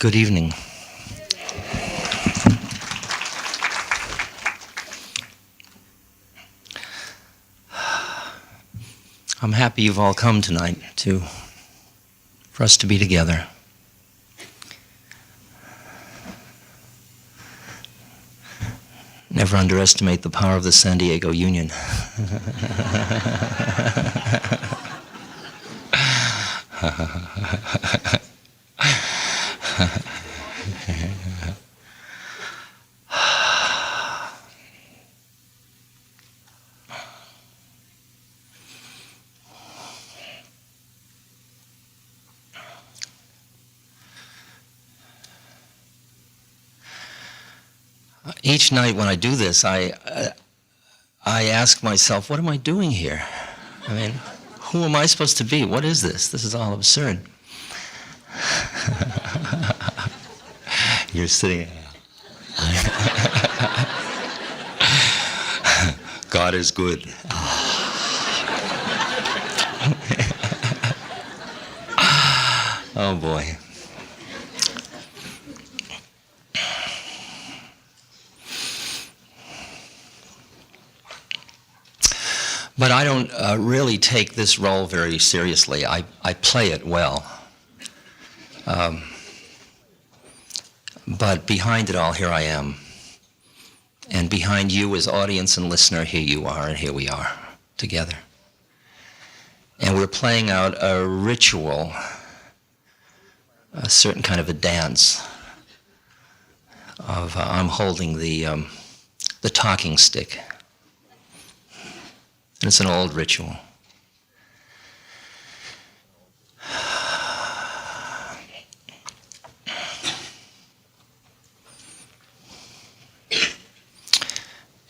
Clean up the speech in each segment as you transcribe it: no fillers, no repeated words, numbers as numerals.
Good evening. I'm happy you've all come tonight for us to be together. Never underestimate the power of the San Diego Union. Each night when I do this, I ask myself, what am I doing here? I mean, who am I supposed to be? What is this? This is all absurd. You're sitting. God is good. Oh boy. But I don't really take this role very seriously. I play it well. But behind it all, here I am. And behind you as audience and listener, here you are, and here we are together. And we're playing out a ritual, a certain kind of a dance of I'm holding the talking stick. And it's an old ritual.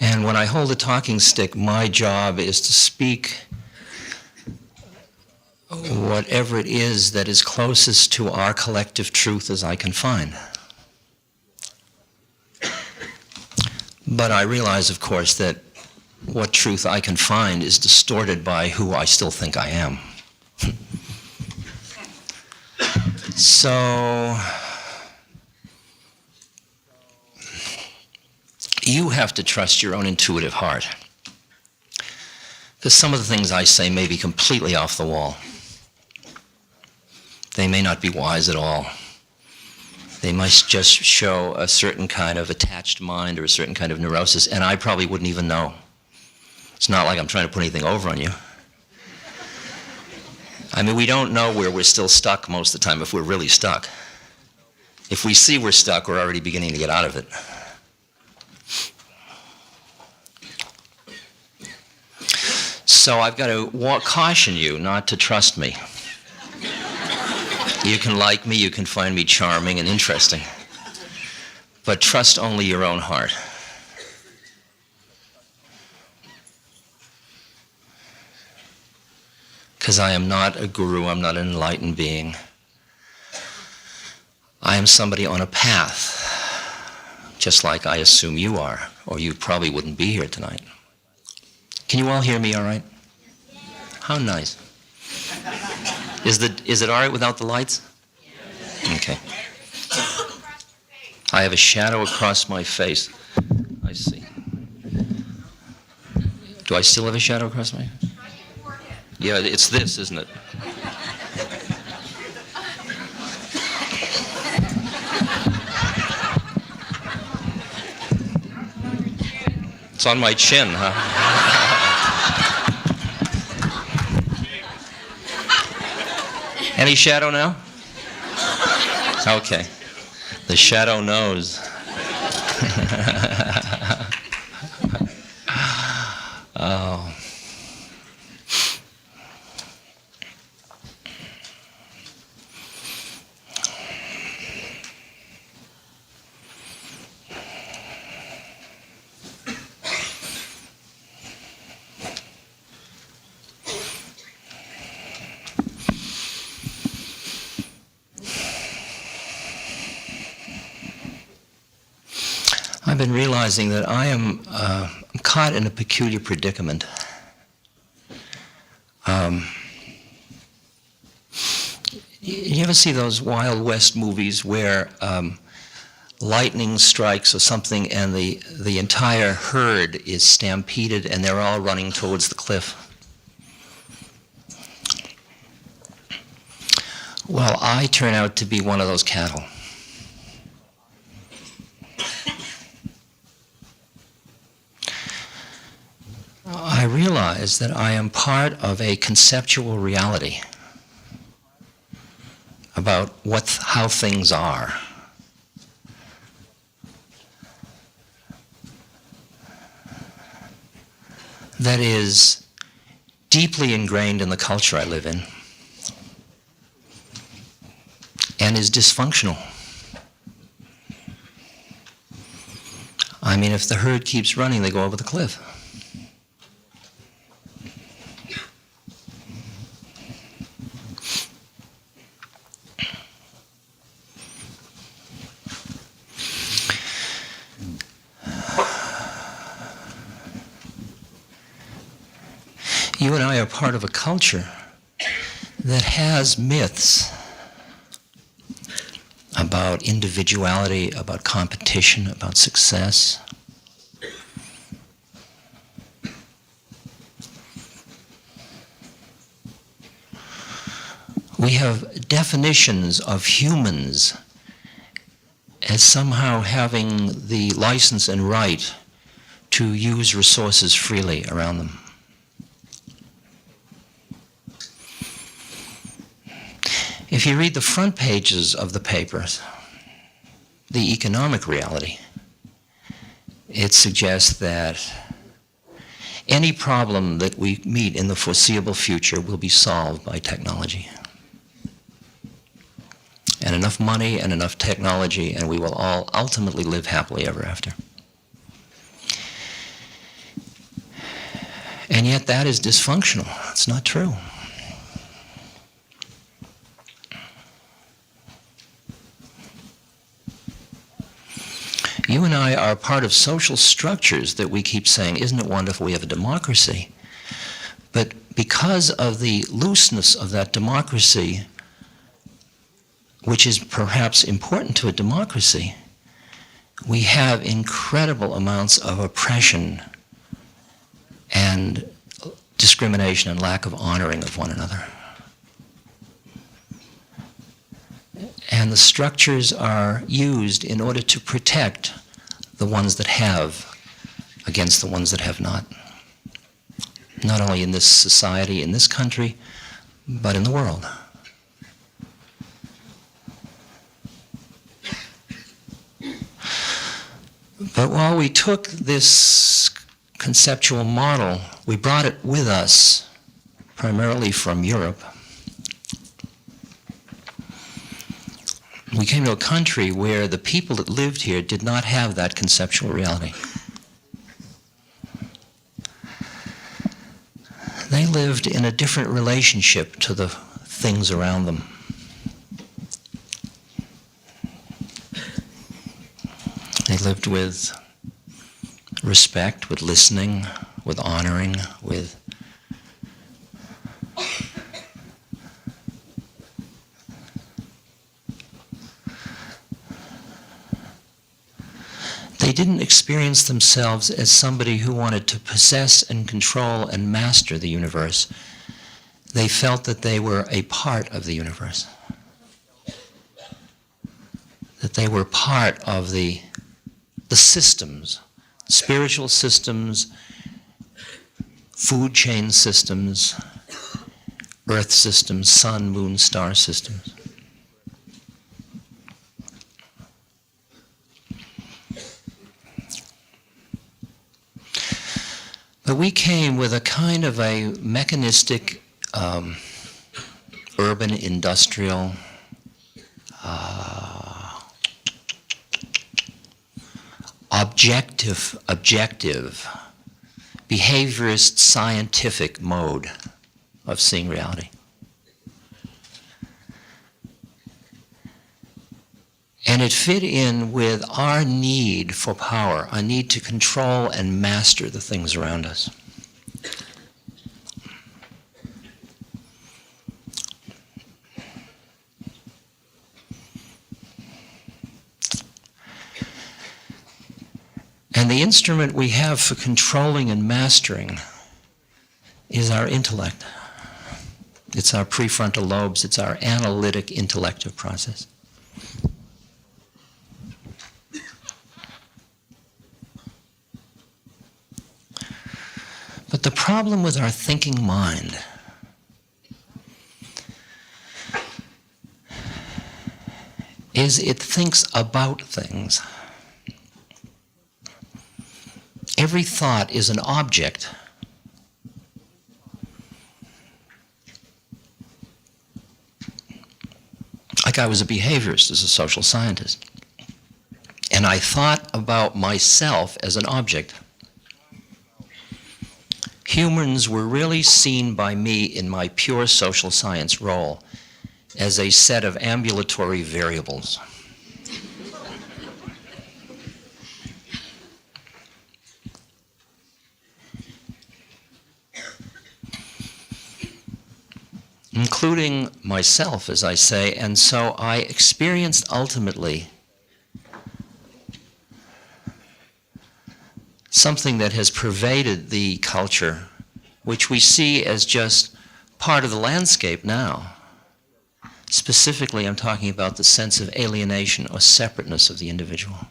And when I hold a talking stick, my job is to speak whatever it is that is closest to our collective truth as I can find. But I realize, of course, that what truth I can find is distorted by who I still think I am. So you have to trust your own intuitive heart. Because some of the things I say may be completely off the wall. They may not be wise at all. They might just show a certain kind of attached mind or a certain kind of neurosis, and I probably wouldn't even know. It's not like I'm trying to put anything over on you. I mean, we don't know where we're still stuck most of the time if we're really stuck. If we see we're stuck, we're already beginning to get out of it. So I've got to caution you not to trust me. You can like me, you can find me charming and interesting, but trust only your own heart. Because I am not a guru, I'm not an enlightened being. I am somebody on a path, just like I assume you are, or you probably wouldn't be here tonight. Can you all hear me all right? How nice. Is it all right without the lights? Okay. I have a shadow across my face. I see. Do I still have a shadow across my face? Yeah, it's this, isn't it? It's on my chin, huh? Any shadow now? Okay. The shadow knows. Oh. I've been realizing that I am caught in a peculiar predicament. You ever see those Wild West movies where lightning strikes or something and the entire herd is stampeded and they're all running towards the cliff? Well, I turn out to be one of those cattle. I realize that I am part of a conceptual reality about how things are. That is deeply ingrained in the culture I live in and is dysfunctional. I mean, if the herd keeps running, they go over the cliff. You and I are part of a culture that has myths about individuality, about competition, about success. We have definitions of humans as somehow having the license and right to use resources freely around them. If you read the front pages of the papers, the economic reality, it suggests that any problem that we meet in the foreseeable future will be solved by technology. And enough money and enough technology, and we will all ultimately live happily ever after. And yet that is dysfunctional. It's not true. You and I are part of social structures that we keep saying, isn't it wonderful we have a democracy? But because of the looseness of that democracy, which is perhaps important to a democracy, we have incredible amounts of oppression and discrimination and lack of honoring of one another. And the structures are used in order to protect the ones that have against the ones that have not. Not only in this society, in this country, but in the world. But while we took this conceptual model, we brought it with us, primarily from Europe. We came to a country where the people that lived here did not have that conceptual reality. They lived in a different relationship to the things around them. They lived with respect, with listening, with honoring, with they didn't experience themselves as somebody who wanted to possess and control and master the universe. They felt that they were a part of the universe. That they were part of the systems, spiritual systems, food chain systems, earth systems, sun, moon, star systems. But we came with a kind of a mechanistic, urban, industrial, objective, behaviorist, scientific mode of seeing reality. And it fit in with our need for power, our need to control and master the things around us. instrument we have for controlling and mastering is our intellect. It's our prefrontal lobes. It's our analytic intellective process. But the problem with our thinking mind is it thinks about things. Every thought is an object. Like I was a behaviorist as a social scientist, and I thought about myself as an object. Humans were really seen by me in my pure social science role as a set of ambulatory variables. Including myself, as I say, and so I experienced ultimately something that has pervaded the culture, which we see as just part of the landscape now. Specifically, I'm talking about the sense of alienation or separateness of the individual.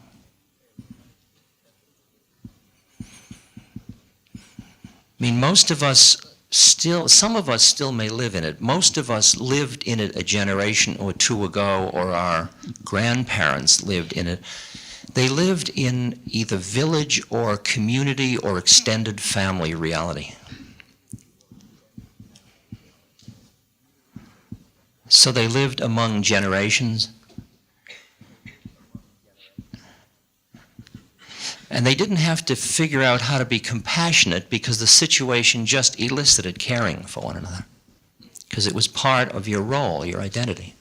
I mean, most of us still, some of us still may live in it. Most of us lived in it a generation or two ago, or our grandparents lived in it. They lived in either village or community or extended family reality. So they lived among generations. And they didn't have to figure out how to be compassionate because the situation just elicited caring for one another. Because it was part of your role, your identity.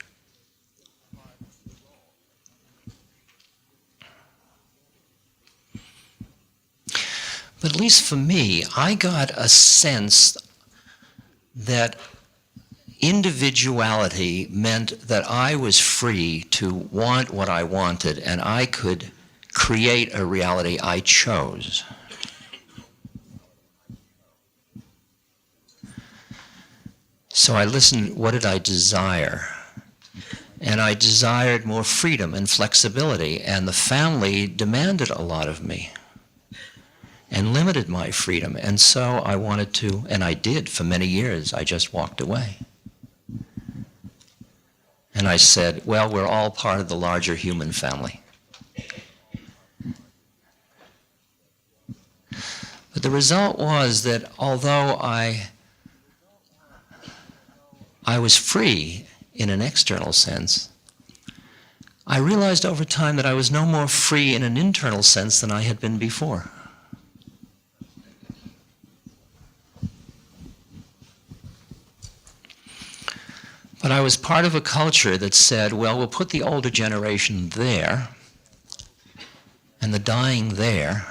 But at least for me, I got a sense that individuality meant that I was free to want what I wanted, and I could create a reality I chose. So I listened, what did I desire? And I desired more freedom and flexibility, and the family demanded a lot of me and limited my freedom. And so I wanted to, and I did for many years, I just walked away. And I said, well, we're all part of the larger human family. But the result was that although I was free in an external sense, I realized over time that I was no more free in an internal sense than I had been before. But I was part of a culture that said, well, we'll put the older generation there and the dying there,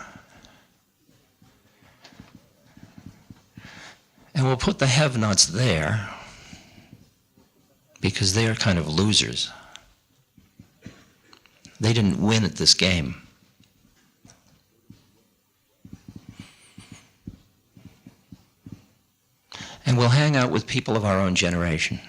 and we'll put the have-nots there because they're kind of losers. They didn't win at this game. And we'll hang out with people of our own generation.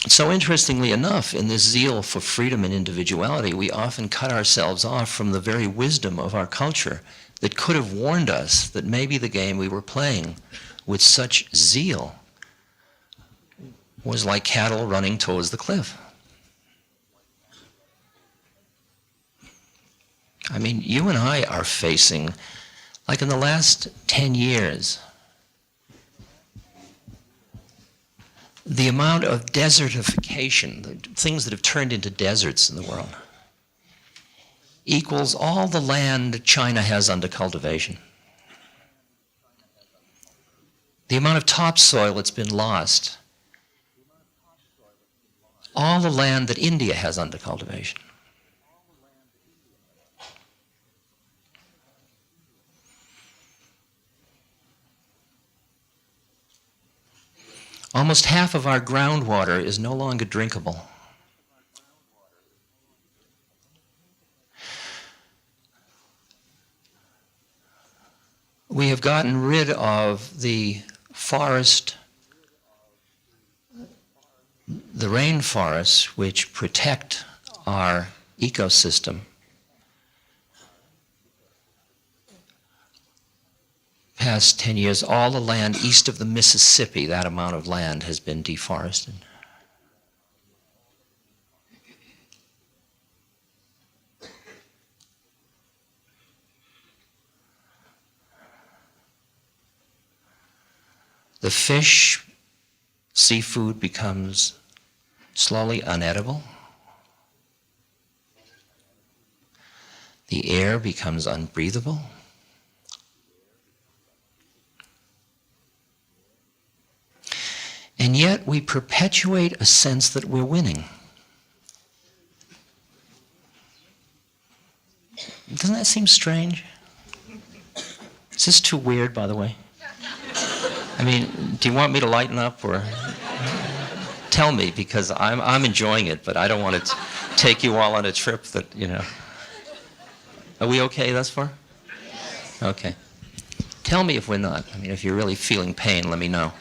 So interestingly enough, in this zeal for freedom and individuality, we often cut ourselves off from the very wisdom of our culture that could have warned us that maybe the game we were playing with such zeal was like cattle running towards the cliff. I mean, you and I are facing, like in the last 10 years, the amount of desertification, the things that have turned into deserts in the world, equals all the land China has under cultivation. The amount of topsoil that's been lost, all the land that India has under cultivation. Almost half of our groundwater is no longer drinkable. We have gotten rid of the forest, the rainforests, which protect our ecosystem. Past 10 years, all the land east of the Mississippi, that amount of land has been deforested. The fish, seafood becomes slowly unedible. The air becomes unbreathable. And yet we perpetuate a sense that we're winning. Doesn't that seem strange? Is this too weird, by the way? I mean, do you want me to lighten up, or tell me, because I'm enjoying it, but I don't want to take you all on a trip that, you know. Are we okay thus far? Yes. Okay. Tell me if we're not. I mean, if you're really feeling pain, let me know.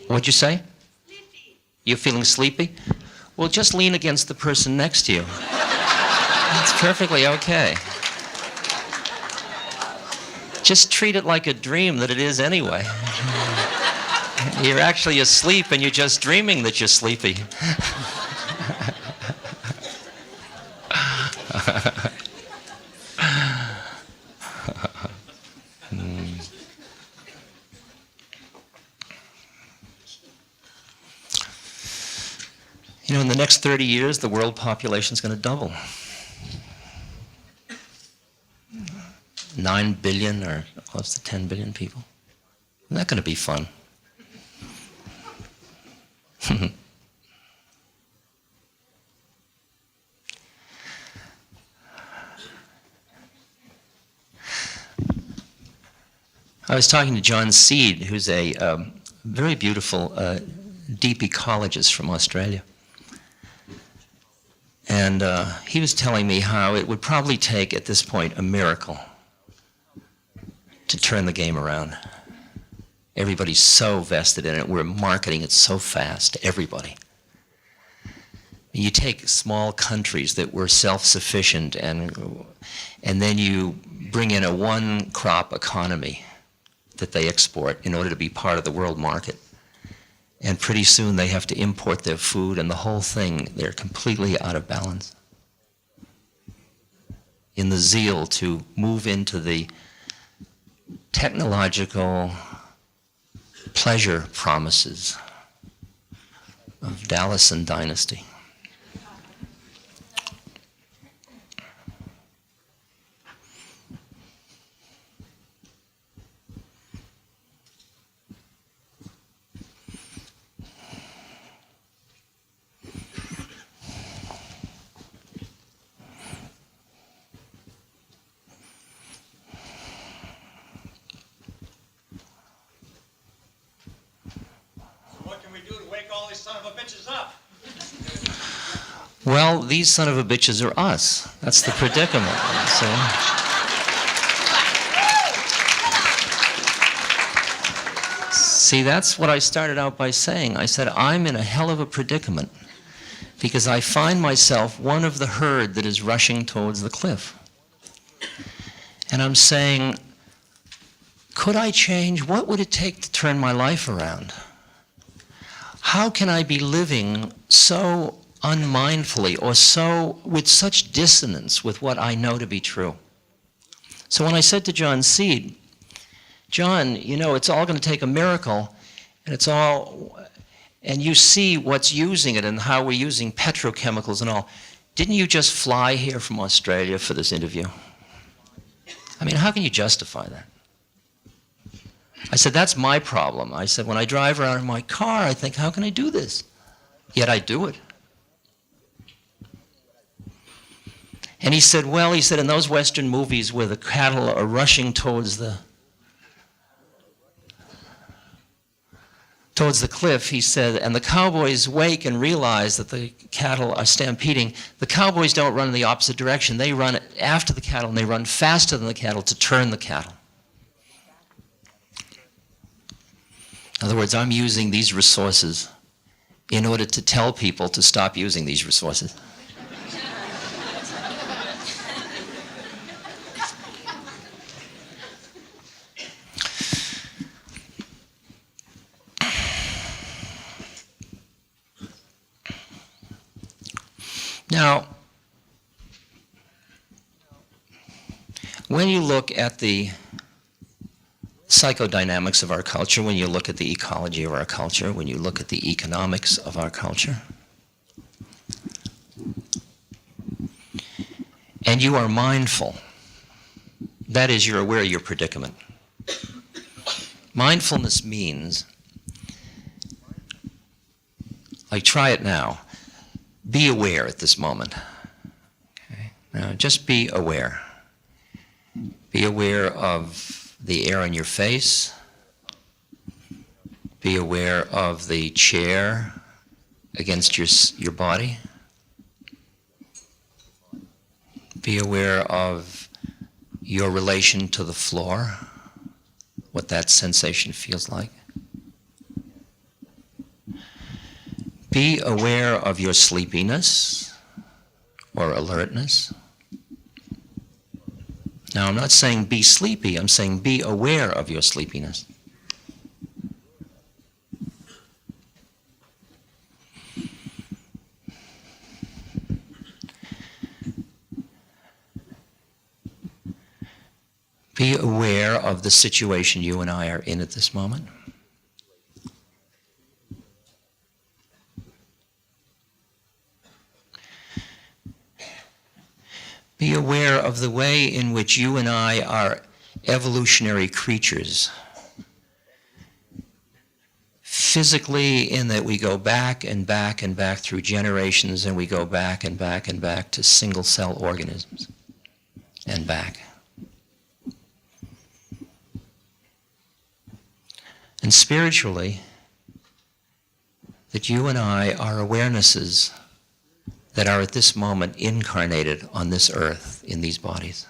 What'd you say? Sleepy. You're feeling sleepy? Well, just lean against the person next to you. It's perfectly okay. Just treat it like a dream that it is anyway. You're actually asleep and you're just dreaming that you're sleepy. You know, in the next 30 years, the world population is going to double. 9 billion or close to 10 billion people. Isn't that going to be fun? I was talking to John Seed, who's a very beautiful deep ecologist from Australia. And he was telling me how it would probably take, at this point, a miracle to turn the game around. Everybody's so vested in it. We're marketing it so fast to everybody. You take small countries that were self-sufficient and then you bring in a one-crop economy that they export in order to be part of the world market. And pretty soon they have to import their food, and the whole thing, they're completely out of balance. In the zeal to move into the technological pleasure promises of Dallasan dynasty. Well, these son of a bitches are us. That's the predicament. See, that's what I started out by saying. I said, I'm in a hell of a predicament because I find myself one of the herd that is rushing towards the cliff. And I'm saying, could I change? What would it take to turn my life around? How can I be living so unmindfully or so with such dissonance with what I know to be true? So when I said to John Seed, John, you know, it's all going to take a miracle, and you see what's using it and how we're using petrochemicals and all. Didn't you just fly here from Australia for this interview? I mean, how can you justify that? I said, that's my problem. I said, when I drive around in my car, I think, how can I do this? Yet I do it. And he said, well, he said, in those Western movies where the cattle are rushing towards the cliff, he said, and the cowboys wake and realize that the cattle are stampeding, the cowboys don't run in the opposite direction. They run after the cattle, and they run faster than the cattle to turn the cattle. In other words, I'm using these resources in order to tell people to stop using these resources. Now, when you look at the psychodynamics of our culture, when you look at the ecology of our culture, when you look at the economics of our culture, and you are mindful, that is, you're aware of your predicament. Mindfulness means, like, try it now. Be aware at this moment. Okay? Now, just be aware. Be aware of the air on your face. Be aware of the chair against your body. Be aware of your relation to the floor, what that sensation feels like. Be aware of your sleepiness or alertness. Now, I'm not saying be sleepy, I'm saying be aware of your sleepiness. Be aware of the situation you and I are in at this moment. Be aware of the way in which you and I are evolutionary creatures. Physically, in that we go back and back and back through generations, and we go back and back and back to single-cell organisms and back. And spiritually, that you and I are awarenesses that are at this moment incarnated on this earth in these bodies.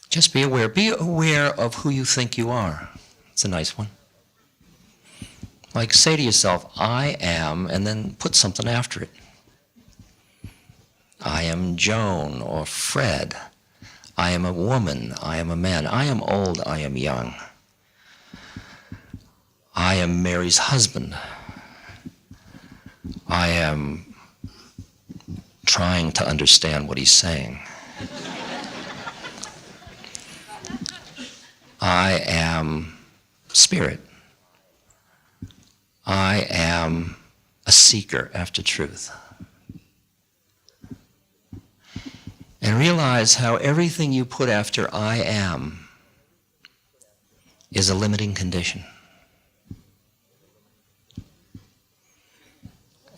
Just be aware. Be aware of who you think you are. It's a nice one. Like, say to yourself, I am, and then put something after it. I am Joan or Fred. I am a woman. I am a man. I am old. I am young. I am Mary's husband. I am trying to understand what he's saying. I am spirit. I am a seeker after truth. And realize how everything you put after I am is a limiting condition.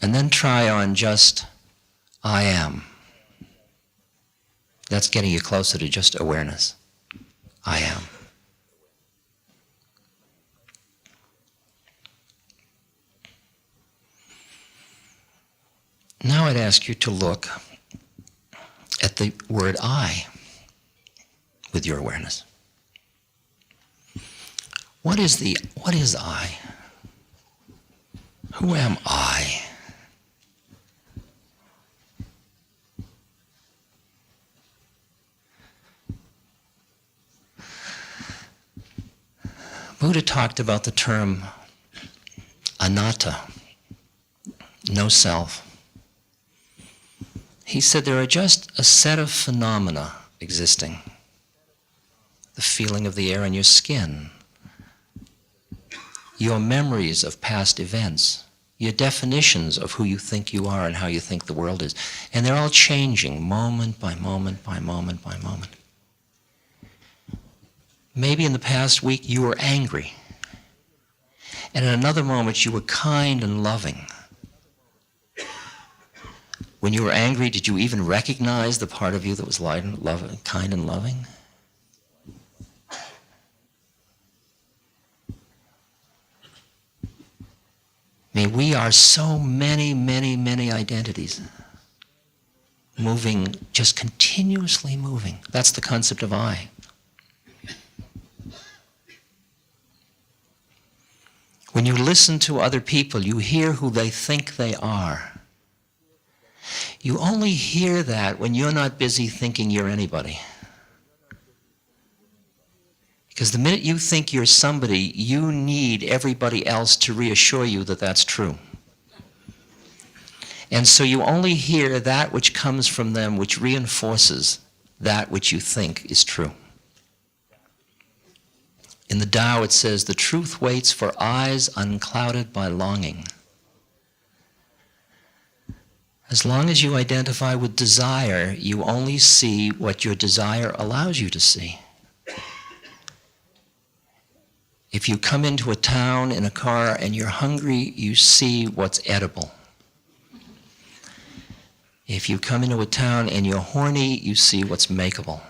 And then try on just I am. That's getting you closer to just awareness. I am. Now I'd ask you to look at the word I with your awareness. What is I? Who am I? Buddha talked about the term anatta, no self. He said there are just a set of phenomena existing. The feeling of the air on your skin, your memories of past events, your definitions of who you think you are and how you think the world is. And they're all changing moment by moment by moment by moment. Maybe in the past week you were angry. And in another moment, you were kind and loving. When you were angry, did you even recognize the part of you that was light and kind and loving? I mean, we are so many, many, many identities. Moving, just continuously moving. That's the concept of I. When you listen to other people, you hear who they think they are. You only hear that when you're not busy thinking you're anybody. Because the minute you think you're somebody, you need everybody else to reassure you that that's true. And so you only hear that which comes from them, which reinforces that which you think is true. In the Tao it says, the truth waits for eyes unclouded by longing. As long as you identify with desire, you only see what your desire allows you to see. If you come into a town in a car and you're hungry, you see what's edible. If you come into a town and you're horny, you see what's makeable.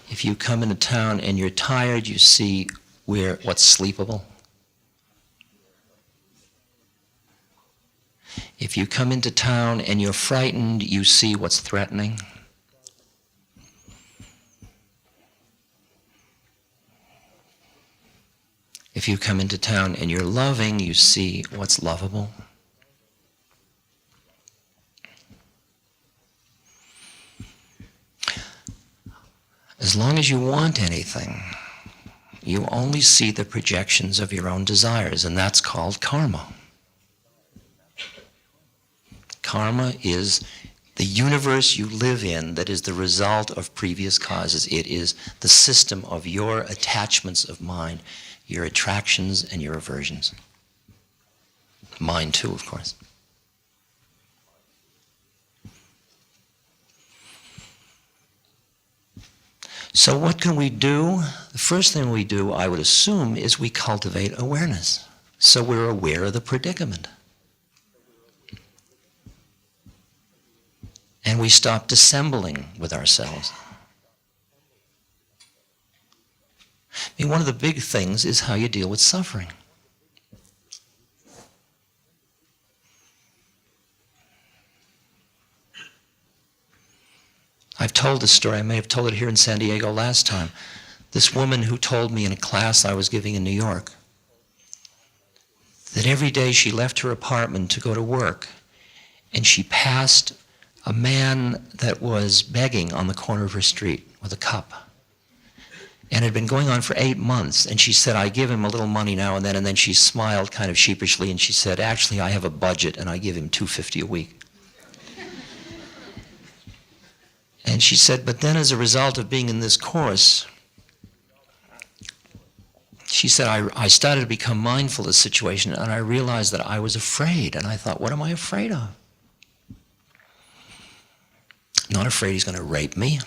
If you come into town and you're tired, you see what's sleepable. If you come into town and you're frightened, you see what's threatening. If you come into town and you're loving, you see what's lovable. As long as you want anything, you only see the projections of your own desires, and that's called karma. Karma is the universe you live in that is the result of previous causes. It is the system of your attachments of mind, your attractions and your aversions. Mine too, of course. So what can we do? The first thing we do, I would assume, is we cultivate awareness. So we're aware of the predicament. And we stop dissembling with ourselves. I mean, one of the big things is how you deal with suffering. I've told this story, I may have told it here in San Diego last time. This woman who told me in a class I was giving in New York that every day she left her apartment to go to work and she passed a man that was begging on the corner of her street with a cup. And it had been going on for 8 months, and she said, I give him a little money now and then she smiled kind of sheepishly and she said, actually I have a budget and I give him $250 a week. And she said, but then as a result of being in this course, she said, I started to become mindful of the situation and I realized that I was afraid. And I thought, what am I afraid of? I'm not afraid he's going to rape me.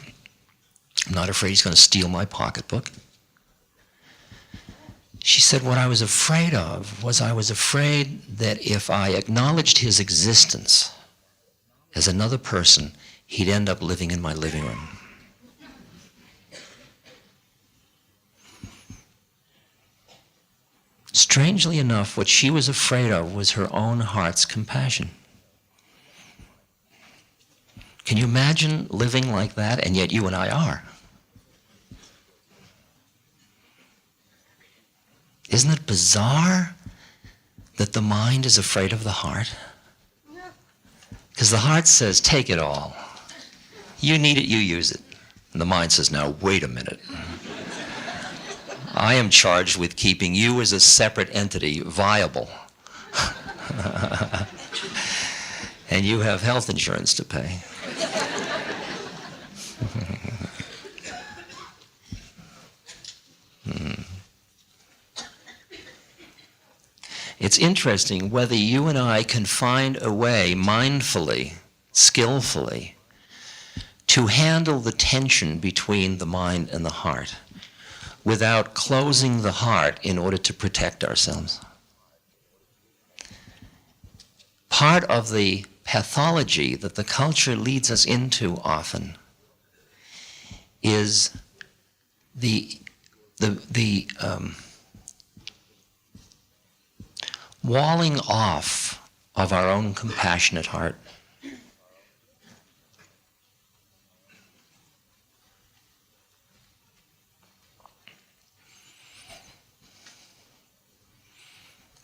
I'm not afraid he's going to steal my pocketbook. She said, what I was afraid of was I was afraid that if I acknowledged his existence as another person, he'd end up living in my living room. Strangely enough, what she was afraid of was her own heart's compassion. Can you imagine living like that? And yet you and I are. Isn't it bizarre that the mind is afraid of the heart? Because the heart says, take it all. You need it, you use it. And the mind says, now wait a minute. I am charged with keeping you as a separate entity viable. And you have health insurance to pay. It's interesting whether you and I can find a way mindfully, skillfully, to handle the tension between the mind and the heart. without closing the heart in order to protect ourselves. Part of the pathology that the culture leads us into often is the walling off of our own compassionate heart.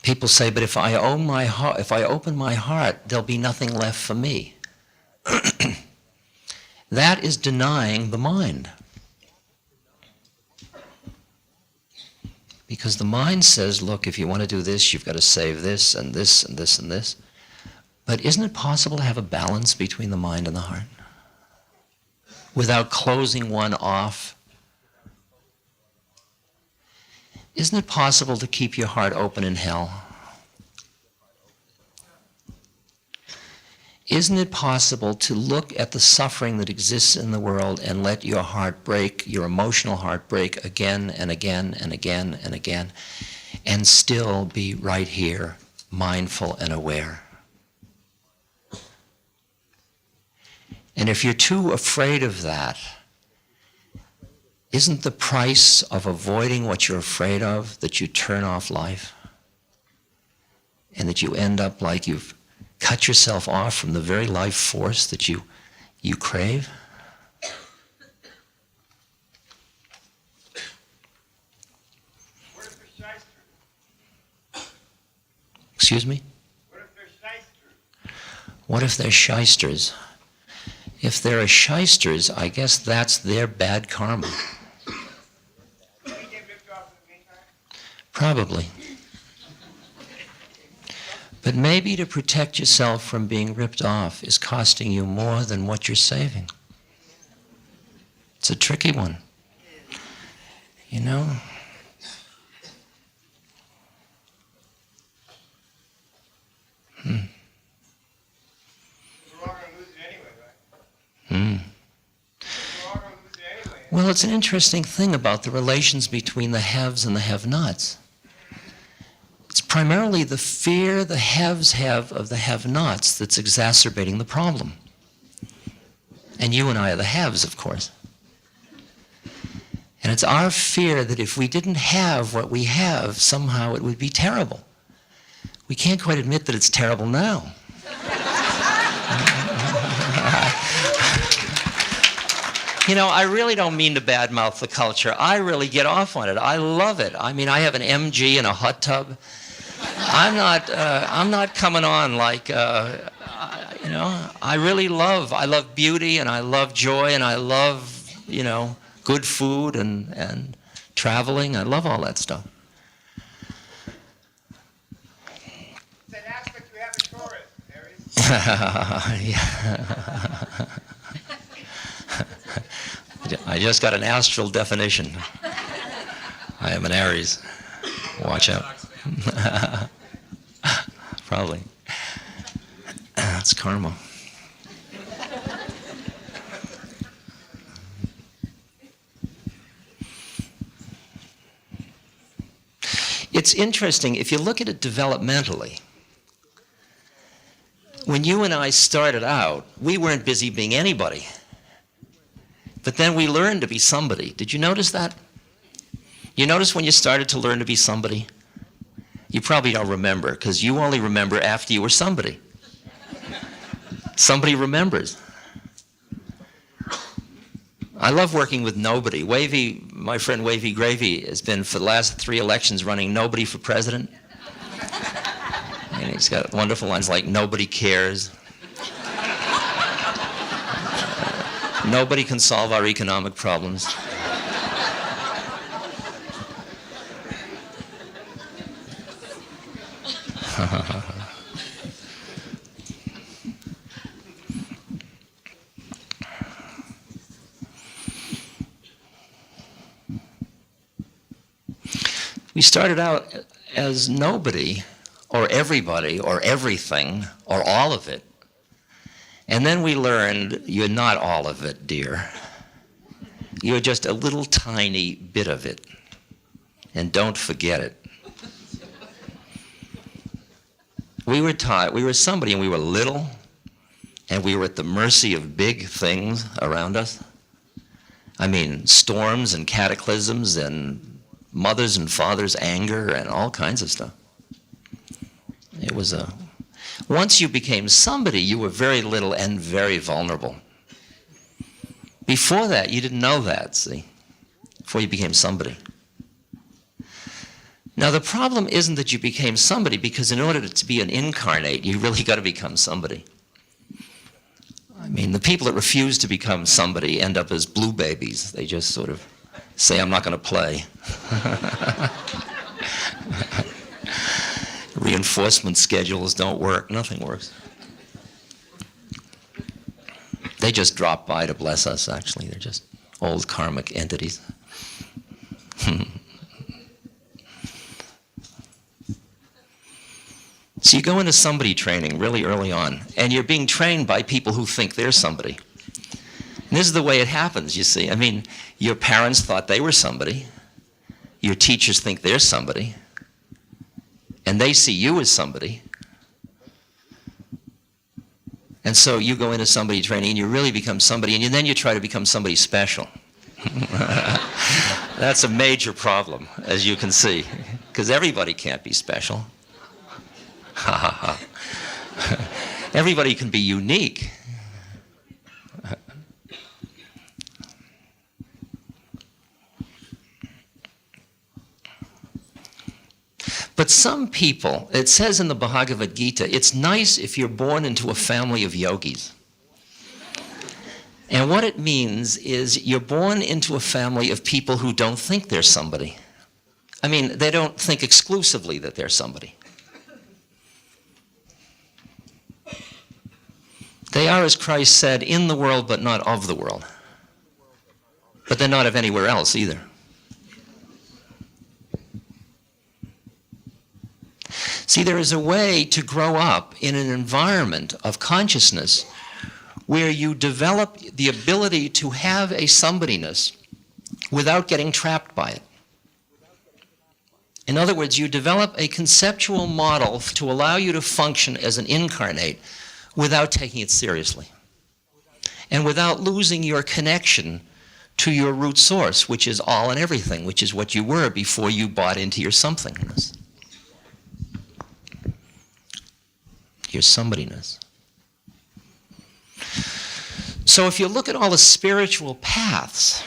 People say, but if I open my heart, there'll be nothing left for me. That is denying the mind. Because the mind says, look, if you want to do this, you've got to save this and this and this and this. But isn't it possible to have a balance between the mind and the heart? Without closing one off? Isn't it possible to keep your heart open in hell? Isn't it possible to look at the suffering that exists in the world and let your heart break, your emotional heart break again and again and again and again, and still be right here, mindful and aware? And if you're too afraid of that, isn't the price of avoiding what you're afraid of that you turn off life? And that you end up like you've cut yourself off from the very life force that you crave? What if they're shysters? Excuse me? What if they're shysters? What if they're shysters? If they're shysters, I guess that's their bad karma. Probably. But maybe to protect yourself from being ripped off is costing you more than what you're saving. It's a tricky one. You know? Well, it's an interesting thing about the relations between the haves and the have-nots. It's primarily the fear the haves have of the have-nots that's exacerbating the problem. And you and I are the haves, of course. And it's our fear that if we didn't have what we have, somehow it would be terrible. We can't quite admit that it's terrible now. You know, I really don't mean to badmouth the culture. I really get off on it. I love it. I mean, I have an MG and a hot tub. I'm not coming on like, you know, I love beauty and I love joy and I love, you know, good food and traveling. I love all that stuff. It's an aspect we have in Taurus, Aries. Yeah. I just got an astral definition. I am an Aries. Watch out. Probably. That's karma. It's interesting, if you look at it developmentally, when you and I started out, we weren't busy being anybody. But then we learned to be somebody. Did you notice that? You notice when you started to learn to be somebody? You probably don't remember, because you only remember after you were somebody. Somebody remembers. I love working with nobody. Wavy, my friend Wavy Gravy has been for the last 3 elections running nobody for president. And he's got wonderful lines like, nobody cares. Nobody can solve our economic problems. We started out as nobody, or everybody, or everything, or all of it. And then we learned, you're not all of it, dear. You're just a little tiny bit of it. and don't forget it. We were taught, we were somebody, and we were little, and we were at the mercy of big things around us. I mean, storms and cataclysms and mothers and fathers' anger and all kinds of stuff. It was once you became somebody, you were very little and very vulnerable. Before that, you didn't know that, see, before you became somebody. Now, the problem isn't that you became somebody, because in order to be an incarnate, you really got to become somebody. I mean, the people that refuse to become somebody end up as blue babies. They just sort of say, I'm not going to play. Reinforcement schedules don't work. Nothing works. They just drop by to bless us, actually. They're just old karmic entities. So you go into somebody training really early on, and you're being trained by people who think they're somebody. And this is the way it happens, you see. I mean, your parents thought they were somebody. Your teachers think they're somebody. And they see you as somebody. And so you go into somebody training, and you really become somebody, and then you try to become somebody special. That's a major problem, as you can see, because everybody can't be special. Everybody can be unique. But some people, it says in the Bhagavad Gita, it's nice if you're born into a family of yogis. And what it means is you're born into a family of people who don't think they're somebody. I mean, they don't think exclusively that they're somebody. They are, as Christ said, in the world but not of the world. But they're not of anywhere else either. See, there is a way to grow up in an environment of consciousness where you develop the ability to have a somebodyness without getting trapped by it. In other words, you develop a conceptual model to allow you to function as an incarnate without taking it seriously, and without losing your connection to your root source, which is all and everything, which is what you were before you bought into your somethingness, your somebodyness. So if you look at all the spiritual paths,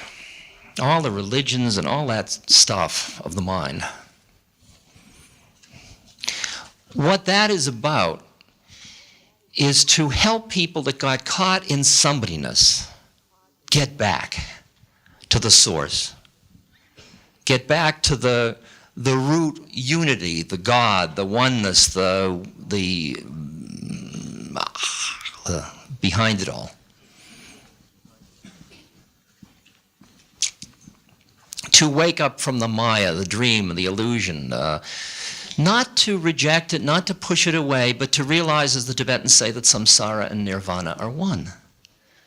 all the religions and all that stuff of the mind, what that is about is to help people that got caught in somebodyness get back to the source, get back to the root unity, the God, the oneness, the behind it all. To wake up from the maya, the dream, the illusion, not to reject it, not to push it away, but to realize, as the Tibetans say, that samsara and nirvana are one.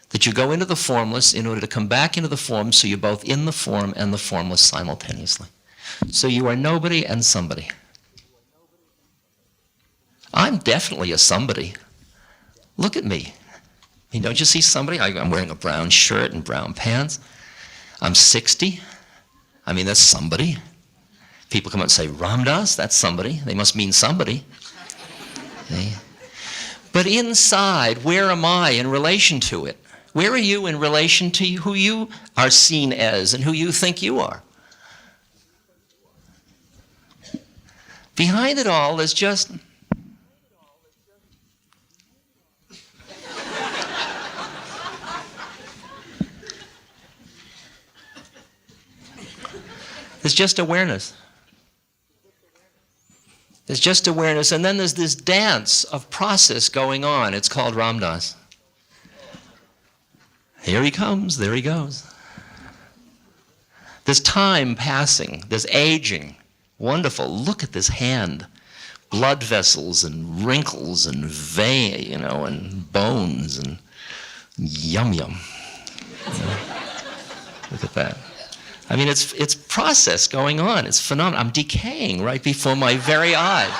That you go into the formless in order to come back into the form, so you're both in the form and the formless simultaneously. So you are nobody and somebody. I'm definitely a somebody. Look at me. I mean, don't you see somebody? I'm wearing a brown shirt and brown pants. I'm 60. I mean, that's somebody. People come up and say, Ram Dass, that's somebody. They must mean somebody. Okay. But inside, where am I in relation to it? Where are you in relation to who you are seen as and who you think you are? Behind it all is just... there's just awareness. There's just awareness, and then there's this dance of process going on. It's called Ram Dass. Here he comes, there he goes. There's time passing, there's aging. Wonderful. Look at this hand. Blood vessels and wrinkles and vein, and bones and yum. Look at that. I mean, it's process going on. It's phenomenal. I'm decaying right before my very eyes.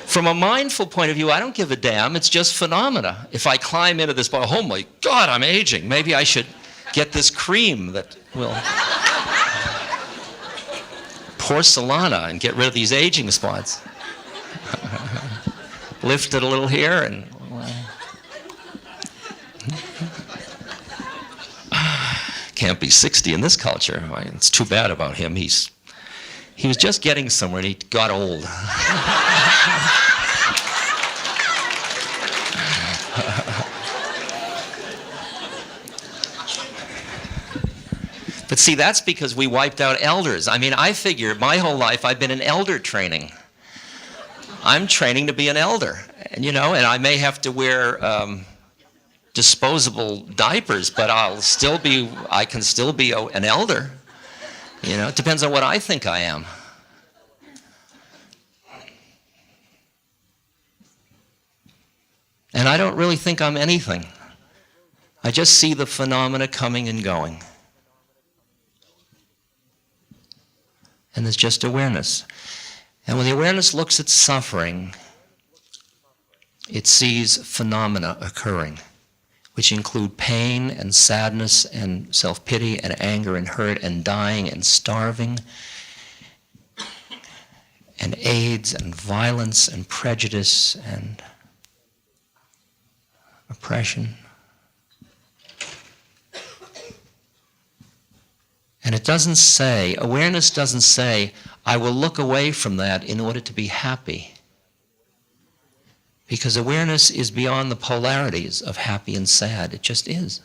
From a mindful point of view, I don't give a damn. It's just phenomena. If I climb into this bar, oh my God, I'm aging. Maybe I should get this cream that will porcelana and get rid of these aging spots. Lift it a little here and... Can't be 60 in this culture. It's too bad about him. He was just getting somewhere and he got old. But see, that's because we wiped out elders. I mean, I figure my whole life I've been in elder training. I'm training to be an elder, and I may have to wear disposable diapers, but I can still be an elder. It depends on what I think I am. And I don't really think I'm anything. I just see the phenomena coming and going. And there's just awareness. And when the awareness looks at suffering, it sees phenomena occurring, which include pain and sadness and self-pity and anger and hurt and dying and starving and AIDS and violence and prejudice and oppression. And it doesn't say, awareness doesn't say, I will look away from that in order to be happy. Because awareness is beyond the polarities of happy and sad. It just is.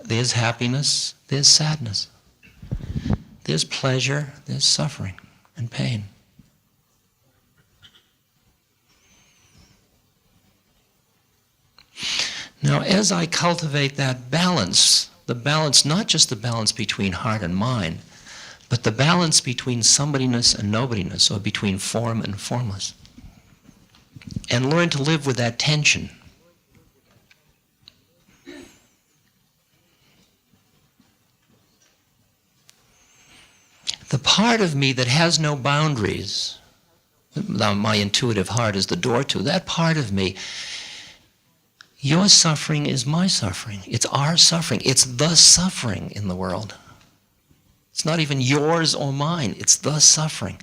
There's happiness, there's sadness. There's pleasure, there's suffering and pain. Now, as I cultivate that balance, the balance, not just the balance between heart and mind, but the balance between somebodyness and nobodyness, or between form and formless, and learn to live with that tension. The part of me that has no boundaries, my intuitive heart is the door to, that part of me, your suffering is my suffering. It's our suffering. It's the suffering in the world. It's not even yours or mine. It's the suffering.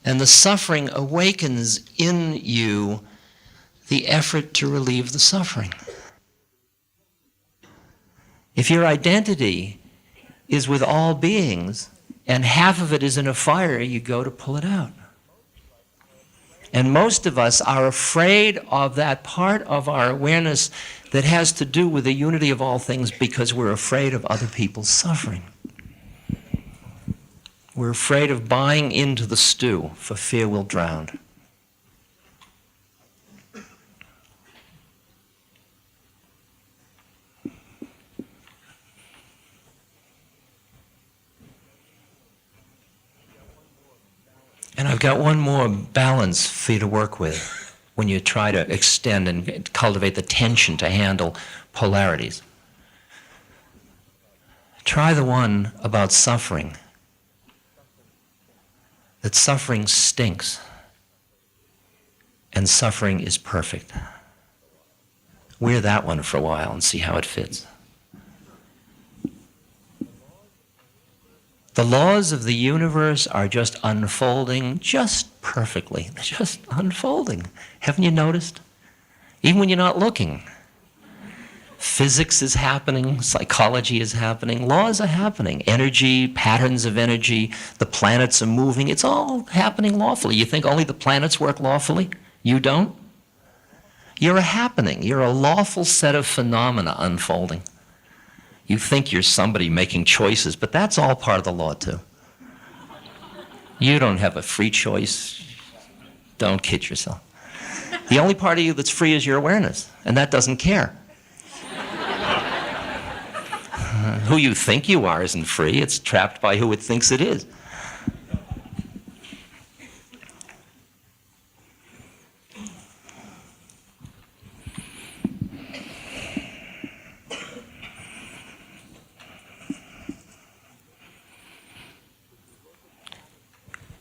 And the suffering awakens in you the effort to relieve the suffering. If your identity is with all beings and half of it is in a fire, you go to pull it out. And most of us are afraid of that part of our awareness that has to do with the unity of all things because we're afraid of other people's suffering. We're afraid of buying into the stew, for fear we'll drown. And I've got one more balance for you to work with when you try to extend and cultivate the tension to handle polarities. Try the one about suffering. That suffering stinks and suffering is perfect. Wear that one for a while and see how it fits. The laws of the universe are just unfolding just perfectly. They're just unfolding. Haven't you noticed? Even when you're not looking. Physics is happening, psychology is happening, laws are happening. Energy, patterns of energy, the planets are moving. It's all happening lawfully. You think only the planets work lawfully? You don't? You're a happening. You're a lawful set of phenomena unfolding. You think you're somebody making choices, but that's all part of the law too. You don't have a free choice. Don't kid yourself. The only part of you that's free is your awareness, and that doesn't care. Who you think you are isn't free. It's trapped by who it thinks it is.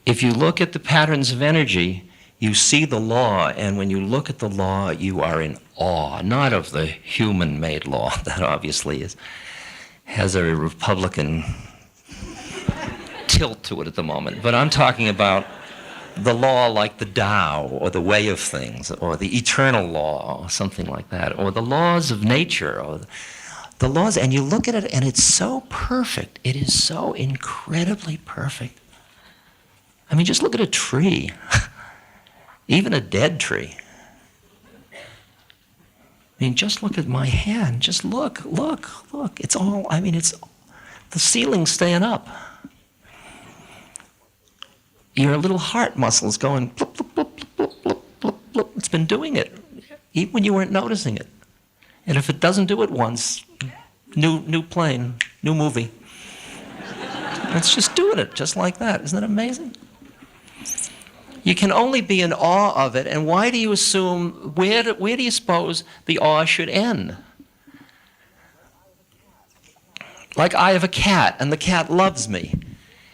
if you look at the patterns of energy, you see the law, and when you look at the law, you are in awe, not of the human-made law, that obviously has a Republican tilt to it at the moment, but I'm talking about the law like the Tao, or the way of things, or the eternal law, or something like that, or the laws of nature, or the laws, and you look at it and it's so perfect. It is so incredibly perfect. I mean, just look at a tree, even a dead tree. I mean, just look at my hand. Just look. It's all, I mean, it's, the ceiling's staying up. Your little heart muscle's going blip, blip, blip, blip, blip, blip, blip. It's been doing it, even when you weren't noticing it. And if it doesn't do it once, new plane, new movie. It's just doing it, just like that. Isn't that amazing? You can only be in awe of it, and why do you assume, where do you suppose the awe should end? Like, I have a cat, and the cat loves me.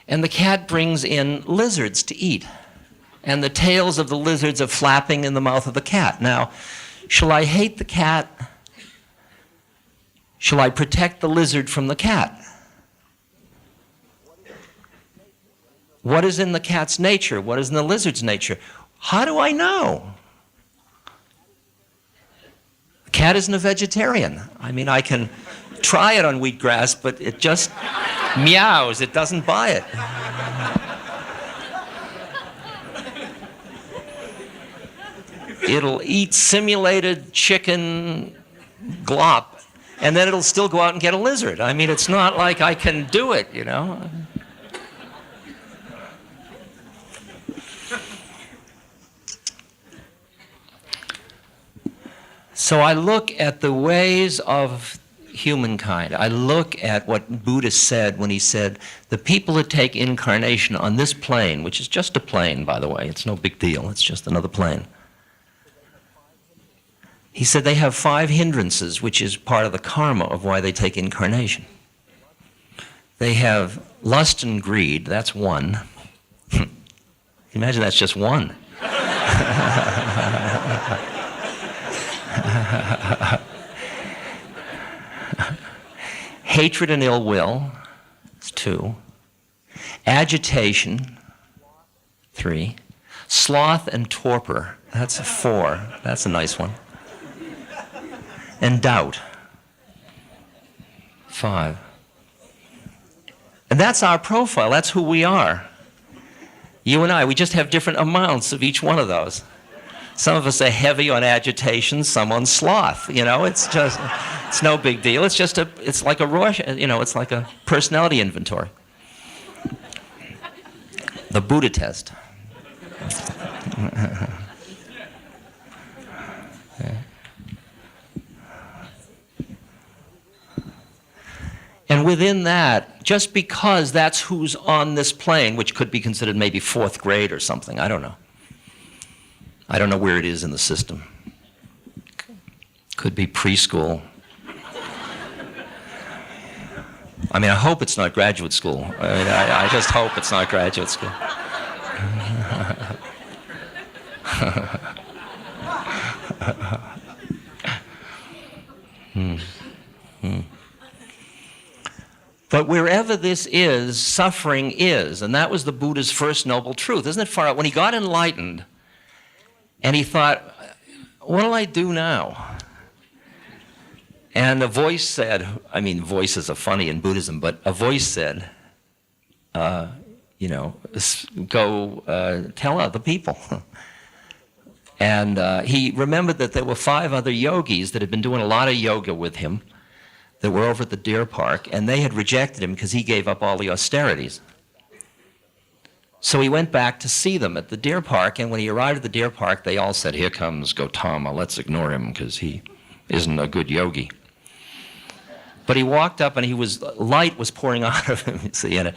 And the cat brings in lizards to eat. And the tails of the lizards are flapping in the mouth of the cat. Now, shall I hate the cat? Shall I protect the lizard from the cat? What is in the cat's nature? What is in the lizard's nature? How do I know? The cat isn't a vegetarian. I mean, I can try it on wheatgrass, but it just meows. It doesn't buy it. It'll eat simulated chicken glop, and then it'll still go out and get a lizard. I mean, it's not like I can do it, you know. So I look at the ways of humankind. I look at what Buddha said when he said, the people that take incarnation on this plane, which is just a plane, by the way, it's no big deal, it's just another plane. He said they have 5 hindrances, which is part of the karma of why they take incarnation. They have lust and greed, that's 1. Imagine that's just 1. Hatred and ill will, that's 2. Agitation, 3. Sloth and torpor, that's a 4. That's a nice one. And doubt, 5. And that's our profile, that's who we are. You and I, we just have different amounts of each one of those. Some of us are heavy on agitation, some on sloth. You know, it's just, it's no big deal. It's just it's like a Rorschach, you know, it's like a personality inventory. The Buddha test. And within that, just because that's who's on this plane, which could be considered maybe 4th grade or something, I don't know. I don't know where it is in the system. Could be preschool. I mean, I hope it's not graduate school. I mean, I just hope it's not graduate school. But wherever this is, suffering is. And that was the Buddha's first noble truth. Isn't it far out? When he got enlightened, and he thought, what'll I do now? And a voice said, I mean, voices are funny in Buddhism, but a voice said, you know, go tell other people. And he remembered that there were 5 other yogis that had been doing a lot of yoga with him that were over at the deer park, and they had rejected him because he gave up all the austerities. So he went back to see them at the deer park, and when he arrived at the deer park, they all said, here comes Gautama, let's ignore him because he isn't a good yogi. But he walked up and light was pouring out of him, you see, and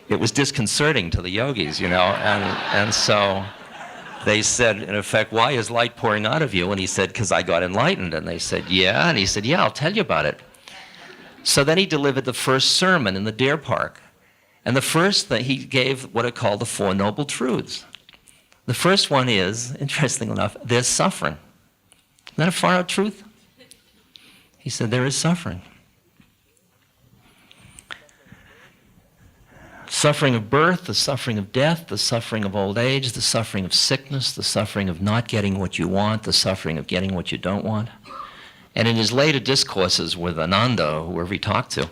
it was disconcerting to the yogis, you know, and so they said, in effect, why is light pouring out of you? And he said, because I got enlightened. And they said, yeah, and he said, yeah, I'll tell you about it. So then he delivered the first sermon in the deer park. And the first thing, he gave what are called the Four Noble Truths. The first one is, interestingly enough, there's suffering. Isn't that a far-out truth? He said there is suffering. Suffering of birth, the suffering of death, the suffering of old age, the suffering of sickness, the suffering of not getting what you want, the suffering of getting what you don't want. And in his later discourses with Ananda, whoever he talked to,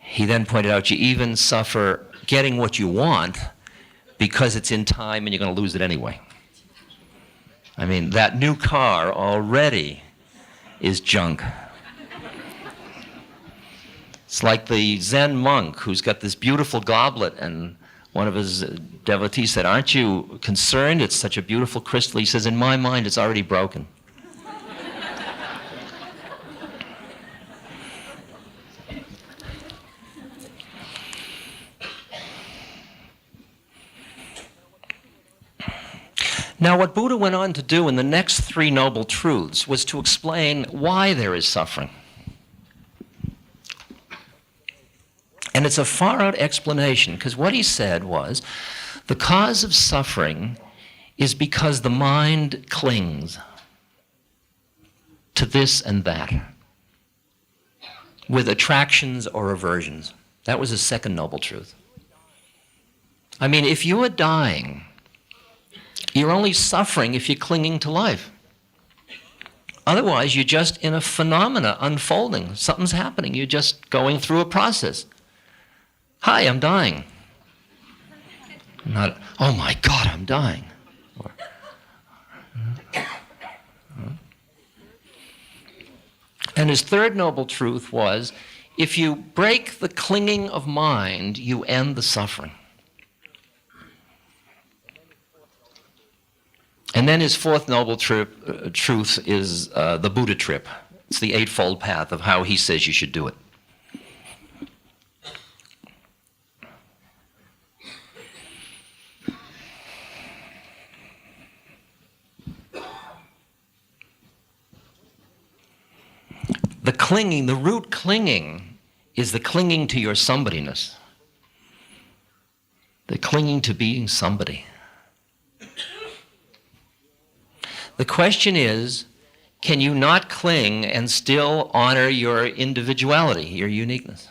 he then pointed out you even suffer getting what you want because it's in time and you're going to lose it anyway. I mean, that new car already is junk. It's like the Zen monk who's got this beautiful goblet, and one of his devotees said, "Aren't you concerned? It's such a beautiful crystal." He says, "In my mind, it's already broken." Now, what Buddha went on to do in the next three noble truths was to explain why there is suffering. And it's a far-out explanation, because what he said was, the cause of suffering is because the mind clings to this and that, with attractions or aversions. That was his second noble truth. I mean, if you are dying, you're only suffering if you're clinging to life. Otherwise, you're just in a phenomena unfolding. Something's happening. You're just going through a process. Hi, I'm dying. Not, oh my God, I'm dying. And his third noble truth was, if you break the clinging of mind, you end the suffering. And then his fourth noble truth is the Buddha trip. It's the Eightfold Path of how he says you should do it. The clinging, the root clinging, is the clinging to your somebodyness. The clinging to being somebody. The question is, can you not cling and still honor your individuality, your uniqueness?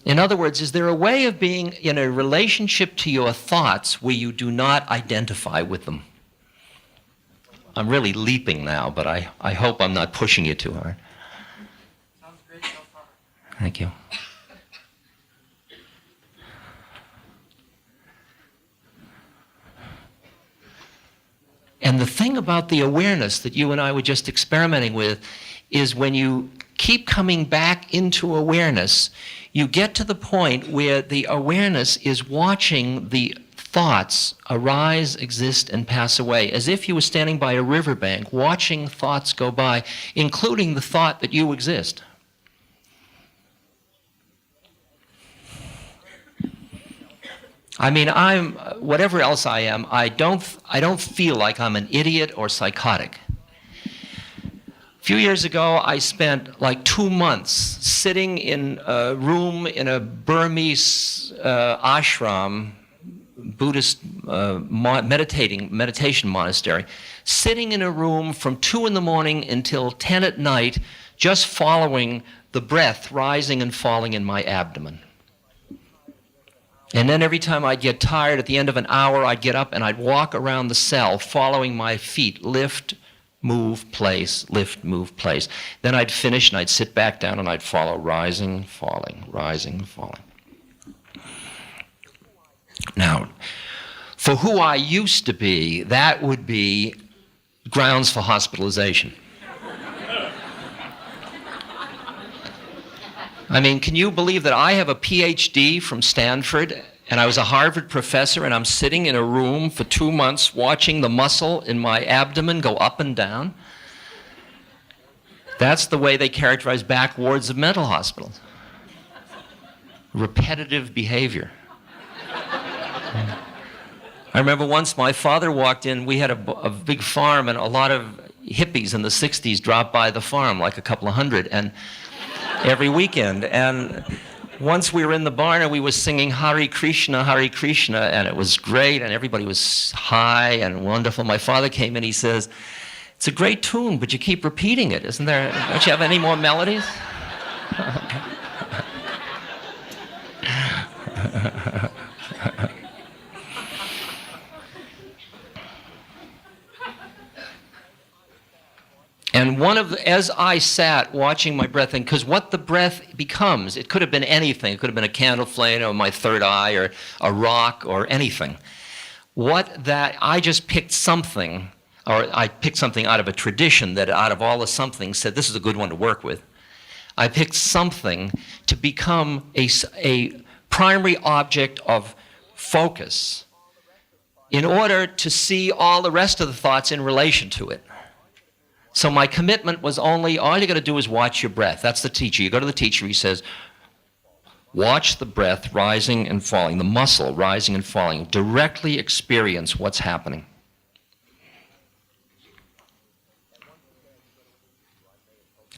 In other words, is there a way of being in a relationship to your thoughts where you do not identify with them? I'm really leaping now, but I hope I'm not pushing you too hard. Sounds great so far. Thank you. And the thing about the awareness that you and I were just experimenting with is when you keep coming back into awareness, you get to the point where the awareness is watching the thoughts arise, exist, and pass away, as if you were standing by a riverbank watching thoughts go by, including the thought that you exist. I mean, I'm whatever else I am, I don't feel like I'm an idiot or psychotic. A few years ago, I spent like 2 months sitting in a room in a Burmese ashram, Buddhist meditation monastery, sitting in a room from 2 in the morning until 10 at night, just following the breath rising and falling in my abdomen. And then every time I'd get tired, at the end of an hour, I'd get up and I'd walk around the cell, following my feet, lift, move, place, lift, move, place. Then I'd finish and I'd sit back down and I'd follow, rising, falling, rising, falling. Now, for who I used to be, that would be grounds for hospitalization. I mean, can you believe that I have a PhD from Stanford and I was a Harvard professor and I'm sitting in a room for 2 months watching the muscle in my abdomen go up and down? That's the way they characterize back wards of mental hospitals. Repetitive behavior. I remember once my father walked in, we had a big farm and a lot of hippies in the 60s dropped by the farm, like a couple of hundred, and every weekend. And once we were in the barn and we were singing Hare Krishna, and it was great, and everybody was high and wonderful. My father came in, he says, "It's a great tune, but you keep repeating it. Don't you have any more melodies?" And as I sat watching my breath, because what the breath becomes, it could have been anything. It could have been a candle flame or my third eye or a rock or anything. I just picked something, or I picked something out of a tradition that out of all the somethings said, this is a good one to work with. I picked something to become a primary object of focus in order to see all the rest of the thoughts in relation to it. So my commitment was all you got to do is watch your breath. That's the teacher. You go to the teacher, he says, watch the breath rising and falling, the muscle rising and falling. Directly experience what's happening.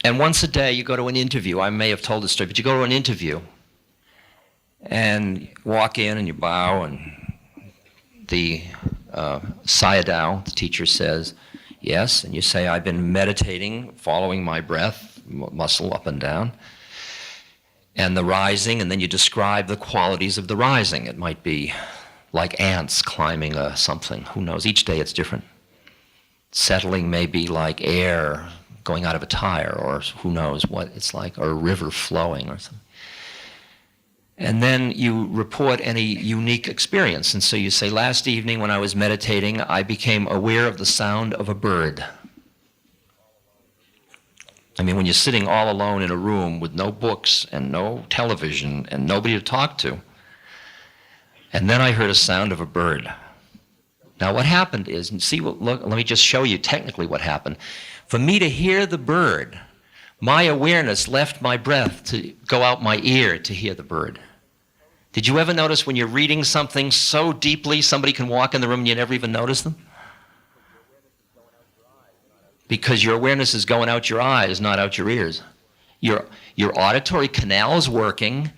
And once a day, you go to an interview. I may have told this story, but you go to an interview and walk in and you bow, and the sayadaw, the teacher, says, yes, and you say, I've been meditating, following my breath, muscle up and down, and the rising, and then you describe the qualities of the rising. It might be like ants climbing something. Who knows? Each day it's different. Settling may be like air going out of a tire, or who knows what it's like, or a river flowing or something. And then you report any unique experience. And so you say, last evening when I was meditating, I became aware of the sound of a bird. I mean, when you're sitting all alone in a room with no books and no television and nobody to talk to, and then I heard a sound of a bird. Now what happened is, and let me just show you technically what happened. For me to hear the bird, my awareness left my breath to go out my ear to hear the bird. Did you ever notice when you're reading something so deeply, somebody can walk in the room and you never even notice them? Because your awareness is going out your eyes, not out your ears. Your auditory canal is working.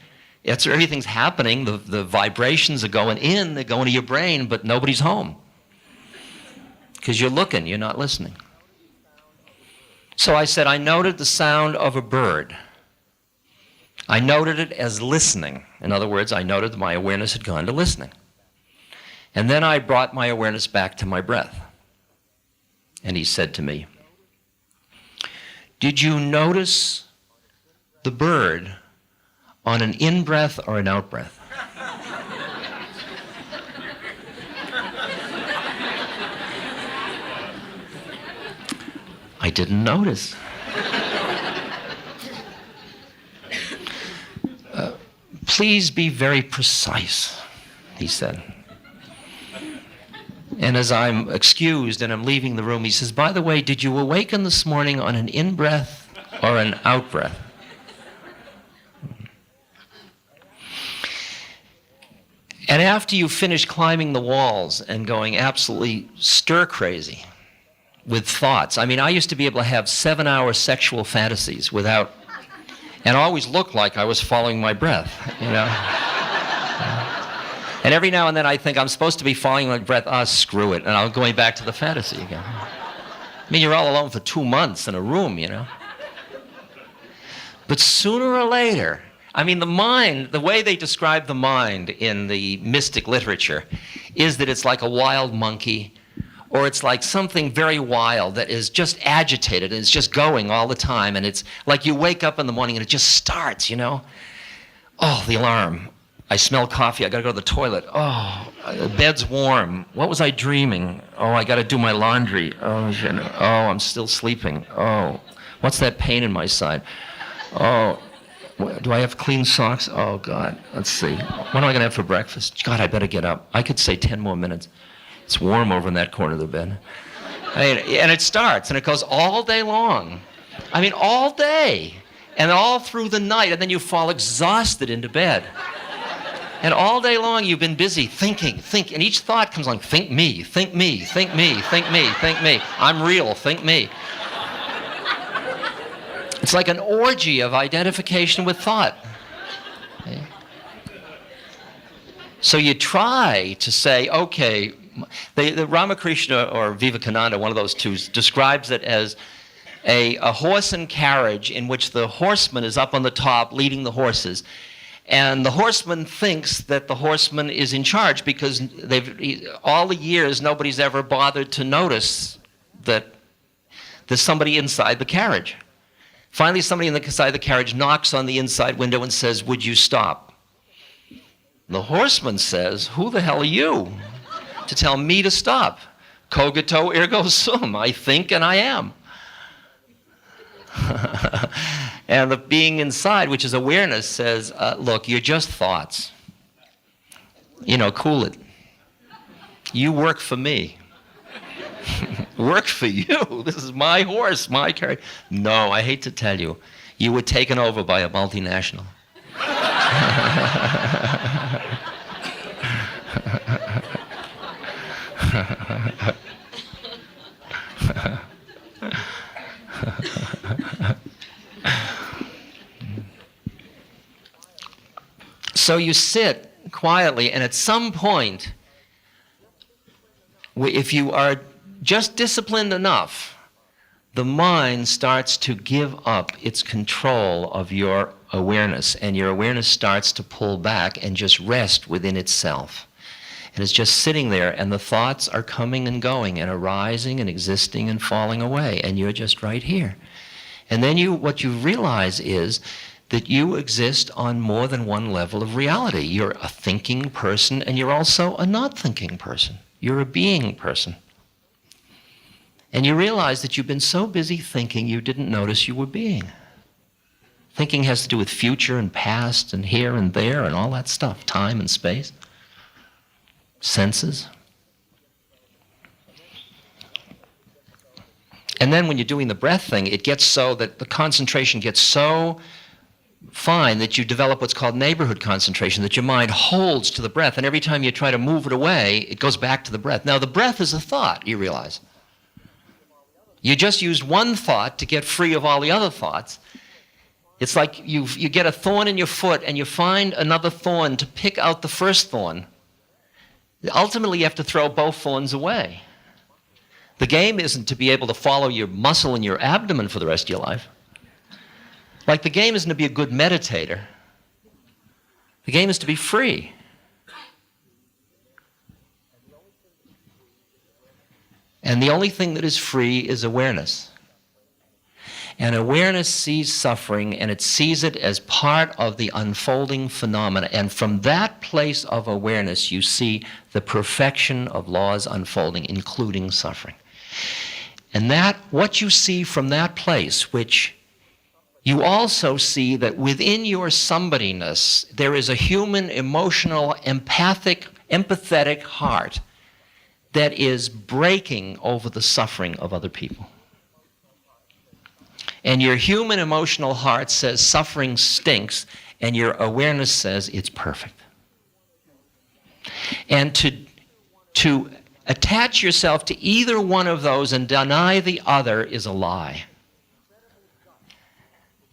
Everything's happening. The vibrations are going in, they're going to your brain, but nobody's home. Because you're looking, you're not listening. So I said, I noted the sound of a bird. I noted it as listening. In other words, I noted that my awareness had gone to listening. And then I brought my awareness back to my breath. And he said to me, did you notice the bird on an in-breath or an out-breath? I didn't notice. Please be very precise, he said. And as I'm excused and I'm leaving the room, he says, by the way, did you awaken this morning on an in-breath or an out-breath? And after you finish climbing the walls and going absolutely stir-crazy with thoughts, I mean, I used to be able to have 7-hour sexual fantasies without, and I always looked like I was following my breath, you know. And every now and then I think I'm supposed to be following my breath. Screw it, and I'm going back to the fantasy again. I mean, you're all alone for 2 months in a room, you know. But sooner or later, I mean, the mind, the way they describe the mind in the mystic literature is that it's like a wild monkey, or it's like something very wild that is just agitated and it's just going all the time, and it's like you wake up in the morning and it just starts, you know. Oh, the alarm. I smell coffee. I got to go to the toilet. Oh, the bed's warm. What was I dreaming? Oh, I got to do my laundry. Oh, shit. Oh, I'm still sleeping. Oh, what's that pain in my side? Oh, do I have clean socks? Oh, God. Let's see. What am I going to have for breakfast? God, I better get up. I could say 10 more minutes. It's warm over in that corner of the bed. I mean, and it starts, and it goes all day long. I mean, all day, and all through the night, and then you fall exhausted into bed. And all day long you've been busy thinking, and each thought comes along, think me, think me, think me, think me, think me. I'm real, think me. It's like an orgy of identification with thought. Okay? So you try to say, okay, the Ramakrishna or Vivekananda, one of those two, describes it as a horse and carriage in which the horseman is up on the top leading the horses. And the horseman thinks that the horseman is in charge because all the years nobody's ever bothered to notice that there's somebody inside the carriage. Finally, somebody inside the carriage knocks on the inside window and says, "Would you stop?" The horseman says, "Who the hell are you to tell me to stop? Cogito ergo sum. I think and I am." And the being inside, which is awareness, says, look, you're just thoughts. Cool it. You work for me. Work for you. This is my horse, my carriage. No, I hate to tell you, you were taken over by a multinational. So you sit quietly, and at some point, if you are just disciplined enough, the mind starts to give up its control of your awareness, and your awareness starts to pull back and just rest within itself. And it's just sitting there, and the thoughts are coming and going and arising and existing and falling away, and you're just right here. And then what you realize is that you exist on more than one level of reality. You're a thinking person, and you're also a not thinking person. You're a being person. And you realize that you've been so busy thinking you didn't notice you were being. Thinking has to do with future and past and here and there and all that stuff, time and space, senses. And then when you're doing the breath thing, it gets so that the concentration gets so fine that you develop what's called neighborhood concentration, that your mind holds to the breath, and every time you try to move it away, it goes back to the breath. Now, the breath is a thought, you realize. You just used one thought to get free of all the other thoughts. It's like you get a thorn in your foot, and you find another thorn to pick out the first thorn. Ultimately, you have to throw both thorns away. The game isn't to be able to follow your muscle in your abdomen for the rest of your life. Like the game isn't to be a good meditator. The game is to be free. And the only thing that is free is awareness. And awareness sees suffering, and it sees it as part of the unfolding phenomena. And from that place of awareness, you see the perfection of laws unfolding, including suffering. And what you see from that place, which you also see that within your somebodyness, there is a human, emotional, empathic, empathetic heart that is breaking over the suffering of other people. And your human, emotional heart says suffering stinks, and your awareness says it's perfect. And to attach yourself to either one of those and deny the other is a lie.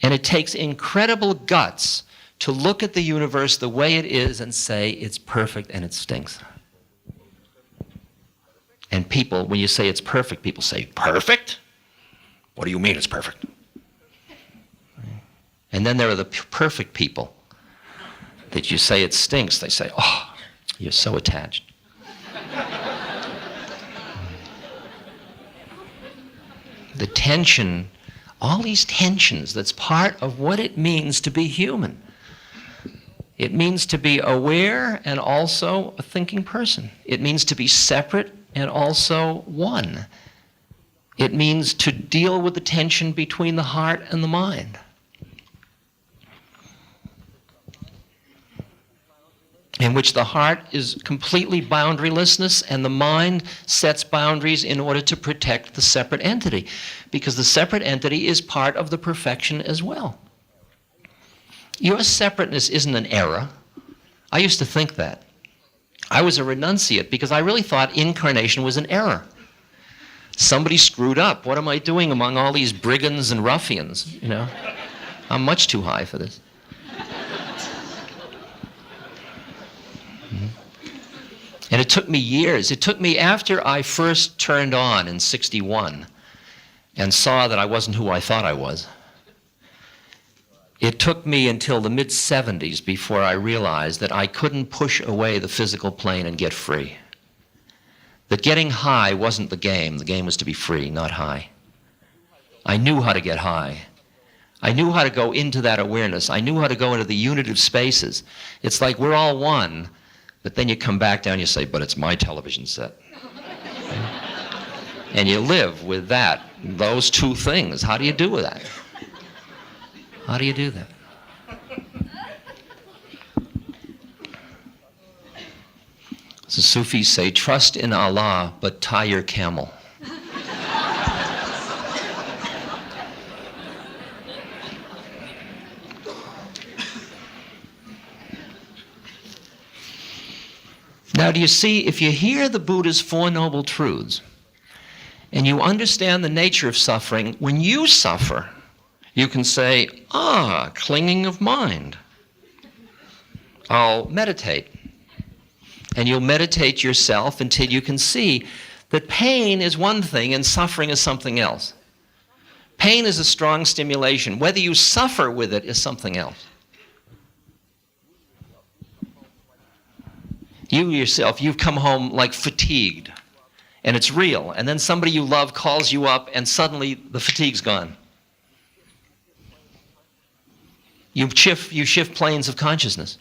And it takes incredible guts to look at the universe the way it is and say it's perfect and it stinks. And people, when you say it's perfect, people say, "Perfect? What do you mean it's perfect?" And then there are the perfect people that you say it stinks. They say, "Oh, you're so attached." The tension, all these tensions, that's part of what it means to be human. It means to be aware and also a thinking person. It means to be separate and also one. It means to deal with the tension between the heart and the mind. In which the heart is completely boundarylessness, and the mind sets boundaries in order to protect the separate entity, because the separate entity is part of the perfection as well. Your separateness isn't an error. I used to think that. I was a renunciate because I really thought incarnation was an error. Somebody screwed up. What am I doing among all these brigands and ruffians, you know? I'm much too high for this. And it took me years. It took me after I first turned on in '61 and saw that I wasn't who I thought I was. It took me until the mid-'70s before I realized that I couldn't push away the physical plane and get free. That getting high wasn't the game. The game was to be free, not high. I knew how to get high. I knew how to go into that awareness. I knew how to go into the unitive spaces. It's like we're all one, but then you come back down and you say, but it's my television set. And you live with that, those two things. How do you do with that? How do you do that? The Sufis say, trust in Allah, but tie your camel. Now, do you see, if you hear the Buddha's Four Noble Truths, and you understand the nature of suffering, when you suffer, you can say, clinging of mind. I'll meditate. And you'll meditate yourself until you can see that pain is one thing and suffering is something else. Pain is a strong stimulation. Whether you suffer with it is something else. You yourself, you've come home like fatigued, and it's real. And then somebody you love calls you up, and suddenly the fatigue's gone. You shift planes of consciousness.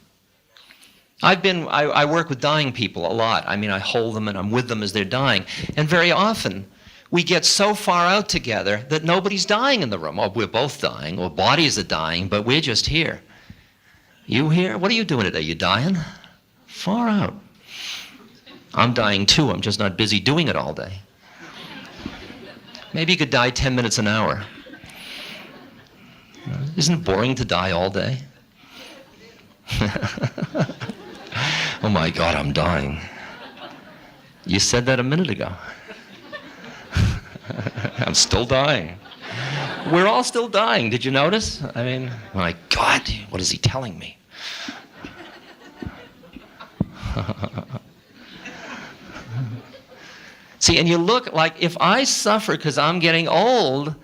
I work with dying people a lot. I mean, I hold them and I'm with them as they're dying. And very often, we get so far out together that nobody's dying in the room. Oh, we're both dying, or bodies are dying, but we're just here. You here? What are you doing today? You dying? Far out. I'm dying too. I'm just not busy doing it all day. Maybe you could die 10 minutes an hour. Isn't it boring to die all day? Oh my God, I'm dying. You said that a minute ago. I'm still dying. We're all still dying. Did you notice? I mean, my God, what is he telling me? See, and you look like, if I suffer because I'm getting old,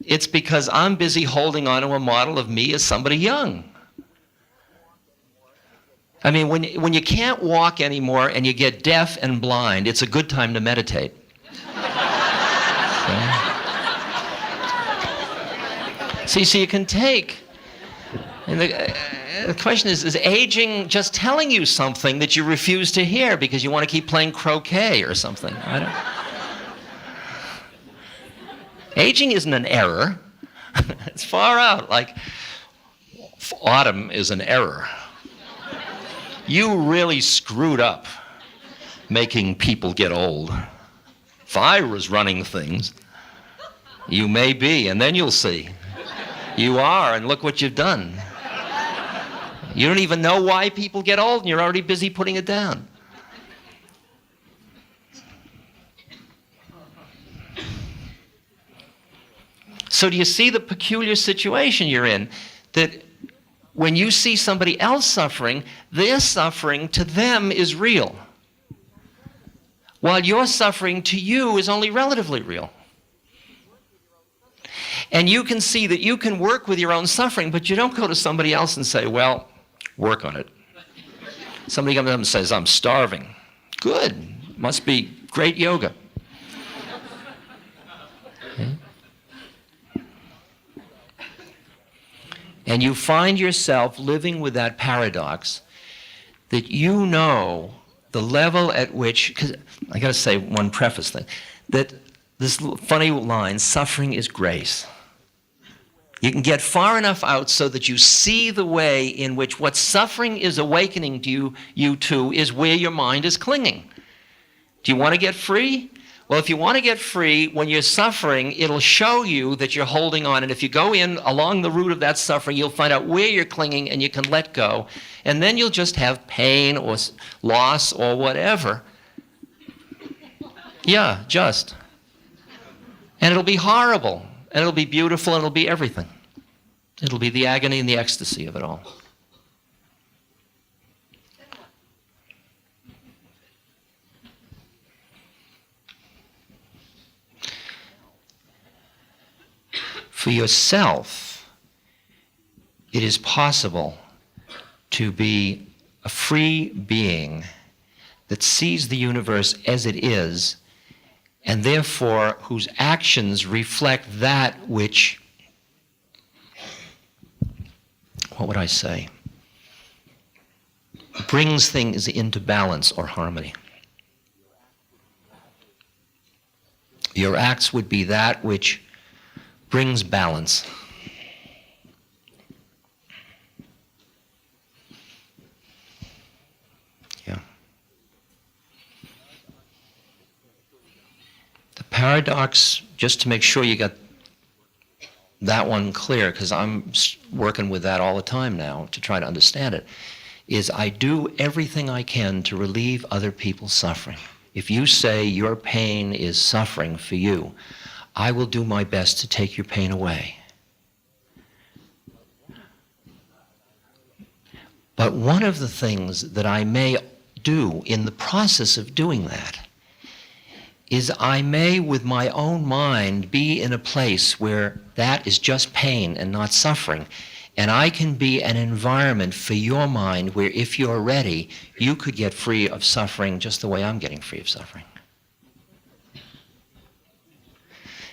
it's because I'm busy holding on to a model of me as somebody young. I mean, when you can't walk anymore and you get deaf and blind, it's a good time to meditate. Okay? See, so you can take, and the question is aging just telling you something that you refuse to hear because you want to keep playing croquet or something? Aging isn't an error. It's far out. Like, autumn is an error. You really screwed up making people get old. If I was running things, you may be, and then you'll see. You are, and look what you've done. You don't even know why people get old, and you're already busy putting it down. So do you see the peculiar situation you're in? That when you see somebody else suffering, their suffering to them is real, while your suffering to you is only relatively real. And you can see that you can work with your own suffering, but you don't go to somebody else and say, well, work on it. Somebody comes up and says, I'm starving. Good. Must be great yoga. Okay. And you find yourself living with that paradox that you know the level at which, because I got to say one preface thing, that this funny line, suffering is grace. You can get far enough out so that you see the way in which what suffering is awakening to you to is where your mind is clinging. Do you want to get free? Well, if you want to get free, when you're suffering, it'll show you that you're holding on. And if you go in along the route of that suffering, you'll find out where you're clinging and you can let go. And then you'll just have pain or loss or whatever. Yeah, just. And it'll be horrible, and it'll be beautiful, and it'll be everything. It'll be the agony and the ecstasy of it all. For yourself, it is possible to be a free being that sees the universe as it is, and therefore whose actions reflect that which, what would I say, brings things into balance or harmony. Your acts would be that which brings balance. Yeah. The paradox, just to make sure you got that one clear, because I'm working with that all the time now to try to understand it, is I do everything I can to relieve other people's suffering. If you say your pain is suffering for you, I will do my best to take your pain away. But one of the things that I may do in the process of doing that is I may, with my own mind, be in a place where that is just pain and not suffering. And I can be an environment for your mind where, if you're ready, you could get free of suffering just the way I'm getting free of suffering.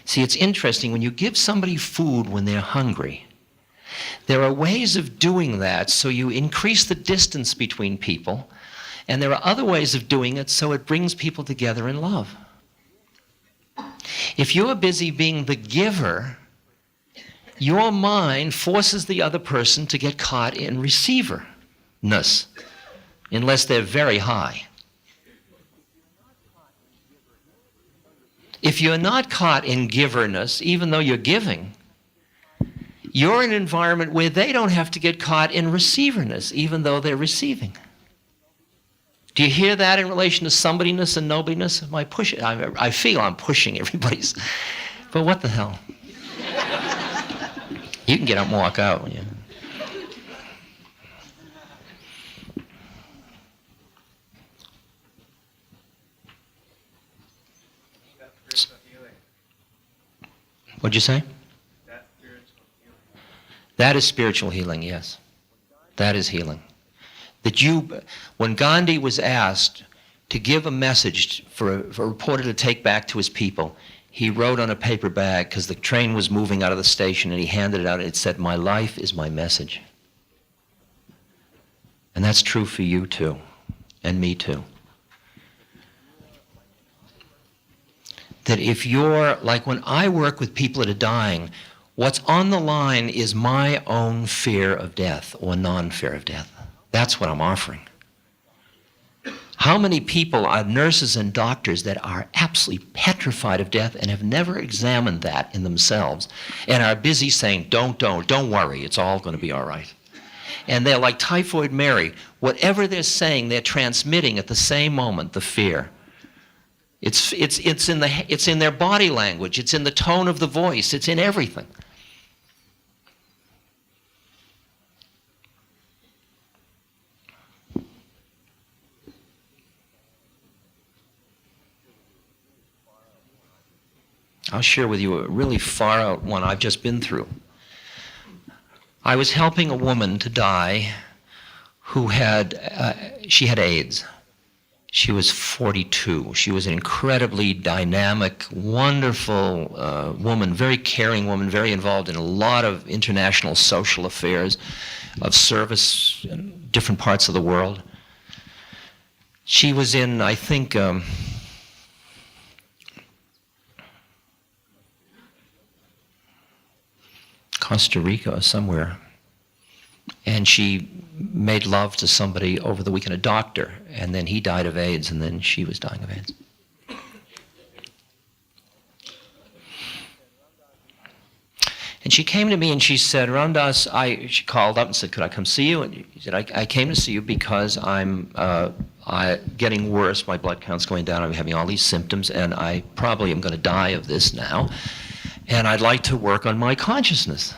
See, it's interesting, when you give somebody food when they're hungry, there are ways of doing that so you increase the distance between people, and there are other ways of doing it so it brings people together in love. If you're busy being the giver, your mind forces the other person to get caught in receiverness, unless they're very high. If you're not caught in giverness, even though you're giving, you're in an environment where they don't have to get caught in receiverness, even though they're receiving. Do you hear that in relation to somebodyness and nobodyness? Am I pushing? I feel I'm pushing everybody's, but what the hell? You can get up and walk out. Yeah. What'd you say? That is spiritual healing, yes. That is healing. When Gandhi was asked to give a message for a reporter to take back to his people, he wrote on a paper bag, because the train was moving out of the station, and he handed it out, and it said, "My life is my message." And that's true for you too, and me too. That if you're, like when I work with people that are dying, what's on the line is my own fear of death or non-fear of death. That's what I'm offering. How many people are nurses and doctors that are absolutely petrified of death and have never examined that in themselves and are busy saying, don't worry, it's all going to be all right. And they're like Typhoid Mary. Whatever they're saying, they're transmitting at the same moment the fear. It's in their body language. It's in the tone of the voice. It's in everything. I'll share with you a really far out one I've just been through. I was helping a woman to die who she had AIDS. She was 42. She was an incredibly dynamic, wonderful woman, very caring woman, very involved in a lot of international social affairs of service in different parts of the world. She was in, I think, Costa Rica or somewhere. And she made love to somebody over the weekend, a doctor, and then he died of AIDS, and then she was dying of AIDS. And she came to me and she said, Ramdas, she called up and said, could I come see you? And he said, I came to see you because I'm getting worse, my blood count's going down, I'm having all these symptoms, and I probably am going to die of this now, and I'd like to work on my consciousness.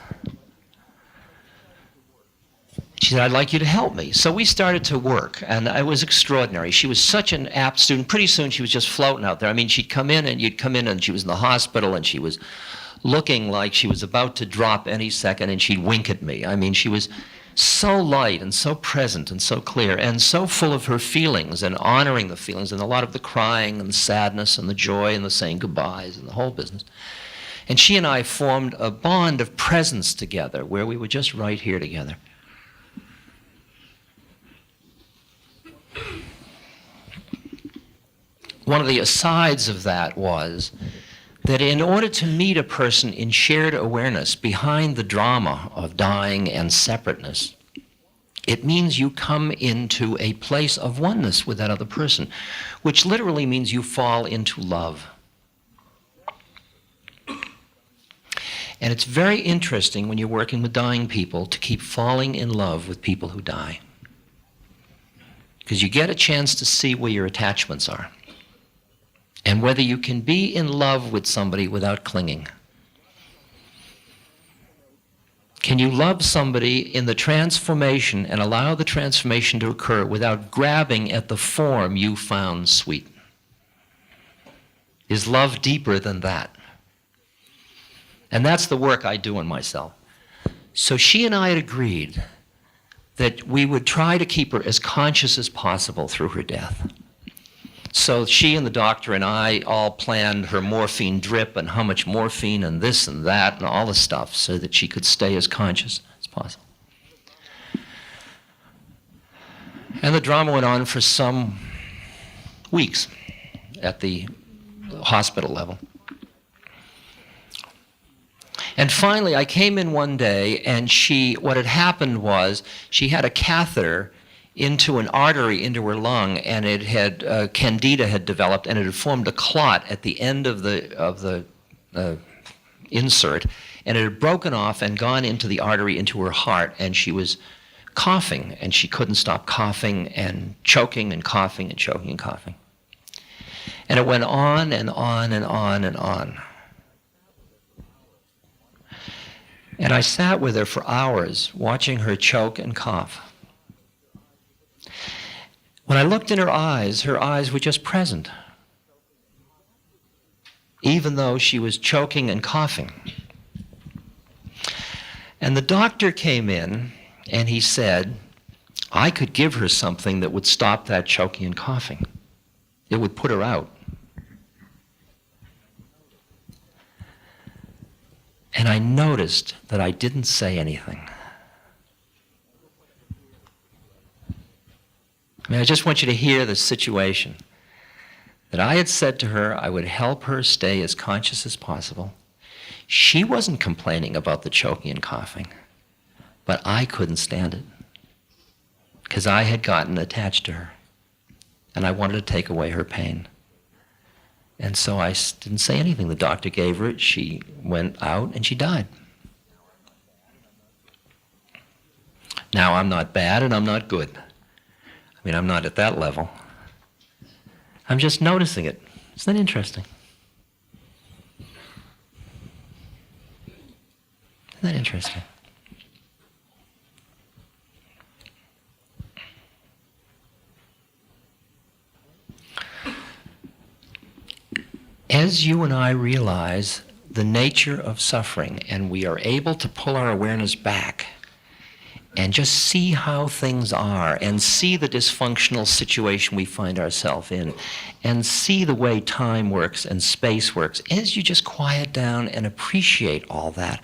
She said, I'd like you to help me. So we started to work, and it was extraordinary. She was such an apt student. Pretty soon she was just floating out there. I mean, she'd come in, and you'd come in, and she was in the hospital, and she was looking like she was about to drop any second, and she'd wink at me. I mean, she was so light and so present and so clear and so full of her feelings and honoring the feelings and a lot of the crying and the sadness and the joy and the saying goodbyes and the whole business. And she and I formed a bond of presence together where we were just right here together. One of the asides of that was that in order to meet a person in shared awareness behind the drama of dying and separateness, it means you come into a place of oneness with that other person, which literally means you fall into love. And it's very interesting when you're working with dying people to keep falling in love with people who die, because you get a chance to see where your attachments are and whether you can be in love with somebody without clinging. Can you love somebody in the transformation and allow the transformation to occur without grabbing at the form you found sweet? Is love deeper than that? And that's the work I do on myself. So she and I had agreed that we would try to keep her as conscious as possible through her death. So she and the doctor and I all planned her morphine drip and how much morphine and this and that and all the stuff so that she could stay as conscious as possible. And the drama went on for some weeks at the hospital level. And finally, I came in one day, and what had happened was she had a catheter into an artery into her lung, and it had candida had developed, and it had formed a clot at the end of the insert, and it had broken off and gone into the artery into her heart, and she was coughing, and she couldn't stop coughing and choking and coughing and choking and coughing. And it went on and on and on and on. And I sat with her for hours watching her choke and cough. When I looked in her eyes were just present, even though she was choking and coughing. And the doctor came in and he said, I could give her something that would stop that choking and coughing. It would put her out. And I noticed that I didn't say anything. I mean, I just want you to hear the situation. That I had said to her I would help her stay as conscious as possible. She wasn't complaining about the choking and coughing, but I couldn't stand it because I had gotten attached to her and I wanted to take away her pain. And so I didn't say anything. The doctor gave her it. She went out and she died. Now, I'm not bad and I'm not good. I mean, I'm not at that level. I'm just noticing it. Isn't that interesting? Isn't that interesting? As you and I realize the nature of suffering and we are able to pull our awareness back and just see how things are and see the dysfunctional situation we find ourselves in and see the way time works and space works, as you just quiet down and appreciate all that,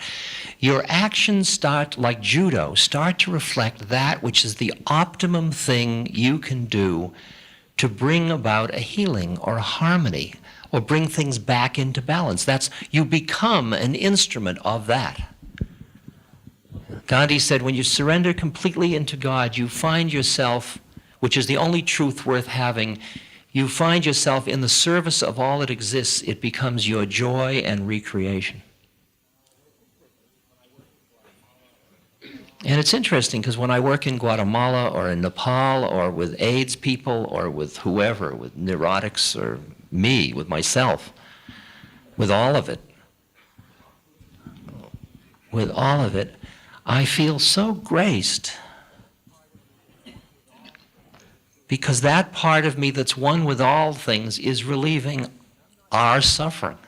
your actions start, like judo, start to reflect that which is the optimum thing you can do to bring about a healing or a harmony or bring things back into balance. You become an instrument of that. Gandhi said, when you surrender completely into God, you find yourself, which is the only truth worth having, you find yourself in the service of all that exists. It becomes your joy and recreation. And it's interesting because when I work in Guatemala or in Nepal or with AIDS people or with whoever, with neurotics or me, with myself, with all of it, I feel so graced because that part of me that's one with all things is relieving our suffering.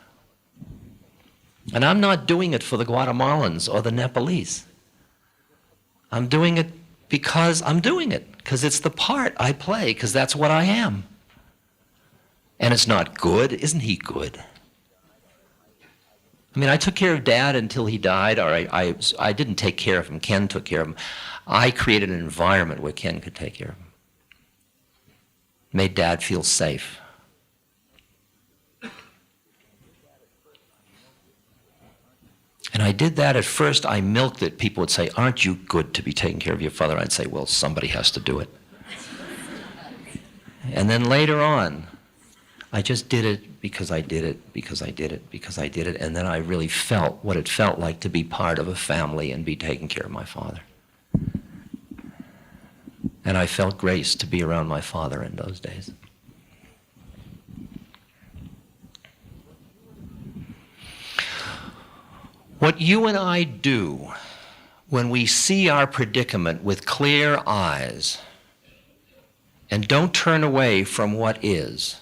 And I'm not doing it for the Guatemalans or the Nepalese. I'm doing it because I'm doing it, because it's the part I play, because that's what I am. And it's not good. Isn't he good? I mean, I took care of Dad until he died, or I didn't take care of him. Ken took care of him. I created an environment where Ken could take care of him. Made Dad feel safe. And I did that at first. I milked it. People would say, aren't you good to be taking care of your father? I'd say, well, somebody has to do it. And then later on, I just did it because I did it, because I did it, because I did it. And then I really felt what it felt like to be part of a family and be taking care of my father. And I felt grace to be around my father in those days. What you and I do when we see our predicament with clear eyes and don't turn away from what is,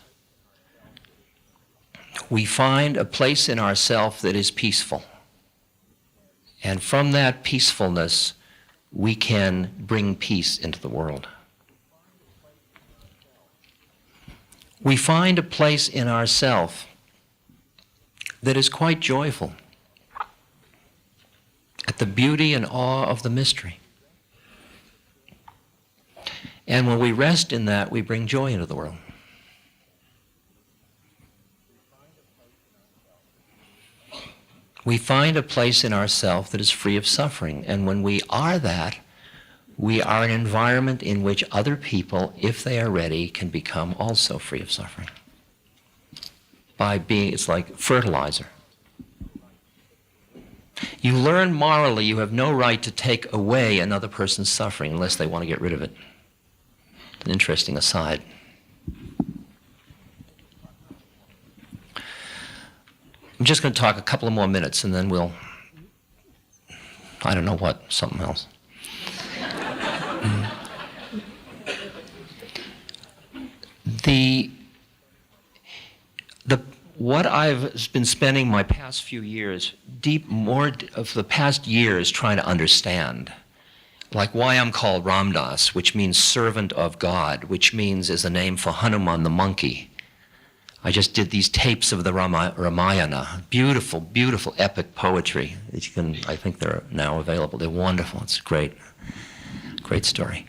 we find a place in ourself that is peaceful. And from that peacefulness, we can bring peace into the world. We find a place in ourself that is quite joyful at the beauty and awe of the mystery. And when we rest in that, we bring joy into the world. We find a place in ourselves that is free of suffering. And when we are that, we are an environment in which other people, if they are ready, can become also free of suffering. By being, it's like fertilizer. You learn morally you have no right to take away another person's suffering unless they want to get rid of it. An interesting aside. I'm just going to talk a couple of more minutes and then we'll, I don't know what, something else. What I've been spending my past few years, more of the past years trying to understand, like why I'm called Ramdas, which means servant of God, which means is a name for Hanuman the monkey. I just did these tapes of the Ramayana, beautiful, beautiful epic poetry that you can, I think they're now available. They're wonderful. It's great, great story.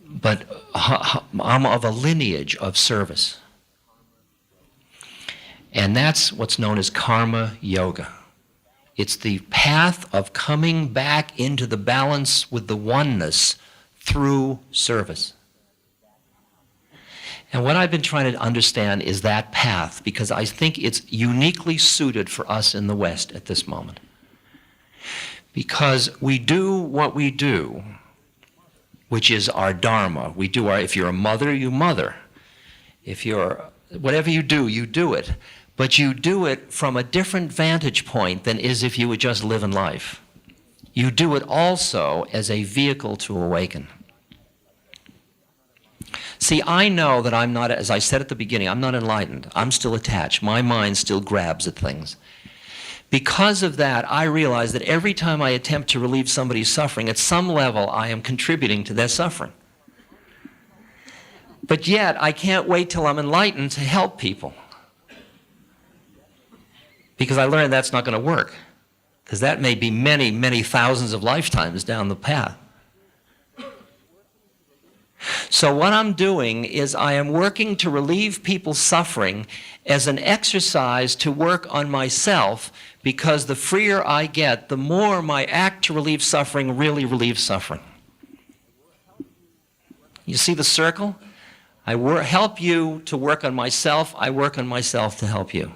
But I'm of a lineage of service. And that's what's known as karma yoga. It's the path of coming back into the balance with the oneness through service. And what I've been trying to understand is that path, because I think it's uniquely suited for us in the West at this moment. Because we do what we do, which is our dharma. We do our, if you're a mother, you mother. If you're, whatever you do it. But you do it from a different vantage point than is if you would just live in life. You do it also as a vehicle to awaken. See, I know that I'm not, as I said at the beginning, I'm not enlightened. I'm still attached. My mind still grabs at things. Because of that, I realize that every time I attempt to relieve somebody's suffering, at some level I am contributing to their suffering. But yet, I can't wait till I'm enlightened to help people. Because I learned that's not going to work. Because that may be many, many thousands of lifetimes down the path. So what I'm doing is I am working to relieve people's suffering as an exercise to work on myself, because the freer I get, the more my act to relieve suffering really relieves suffering. You see the circle? I help you to work on myself, I work on myself to help you.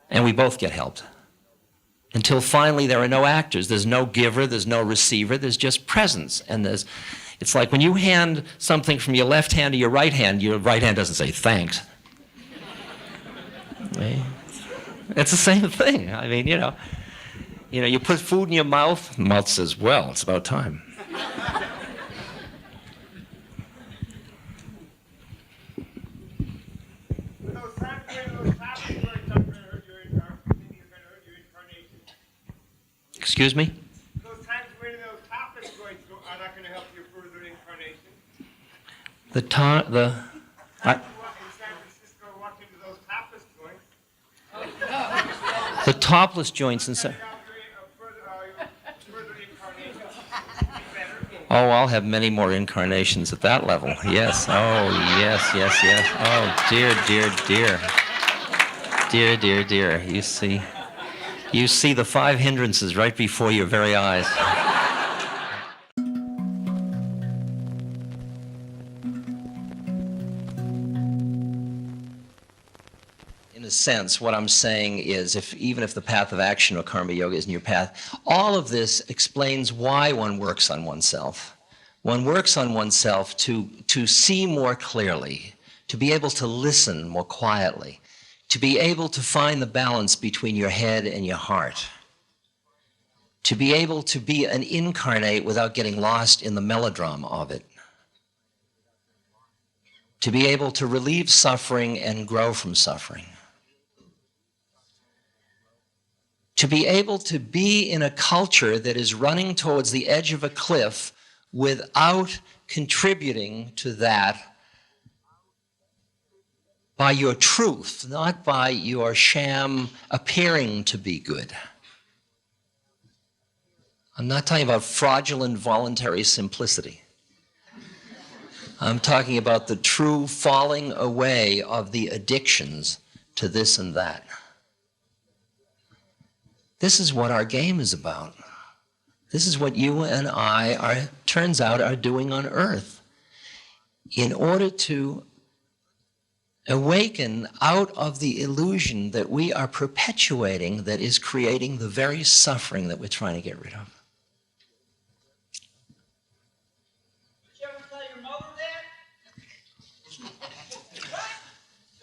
And we both get helped. until finally there are no actors. There's no giver, there's no receiver, there's just presence. And it's like when you hand something from your left hand to your right hand doesn't say thanks. It's the same thing. I mean, you put food in your mouth, the mouth says, well, it's about time. Those times when those topic joints are going to hurt your incarnation. Excuse me? Those times when those topic joints are not going to help your further incarnation. The In San Francisco, walk into those topless joints. the topless joints and so. Further incarnation. Oh, I'll have many more incarnations at that level. Yes. Oh, yes. Oh, dear. Dear. You see the 5 hindrances right before your very eyes. In a sense, what I'm saying is, even if the path of action or karma yoga isn't your path, all of this explains why one works on oneself. One works on oneself to see more clearly, to be able to listen more quietly, to be able to find the balance between your head and your heart, to be able to be an incarnate without getting lost in the melodrama of it, to be able to relieve suffering and grow from suffering, to be able to be in a culture that is running towards the edge of a cliff without contributing to that by your truth, not by your sham appearing to be good. I'm not talking about fraudulent voluntary simplicity. I'm talking about the true falling away of the addictions to this and that. This is what our game is about. This is what you and I turns out, are doing on Earth. In order to awaken out of the illusion that we are perpetuating that is creating the very suffering that we're trying to get rid of. Did you ever tell your mother that? What?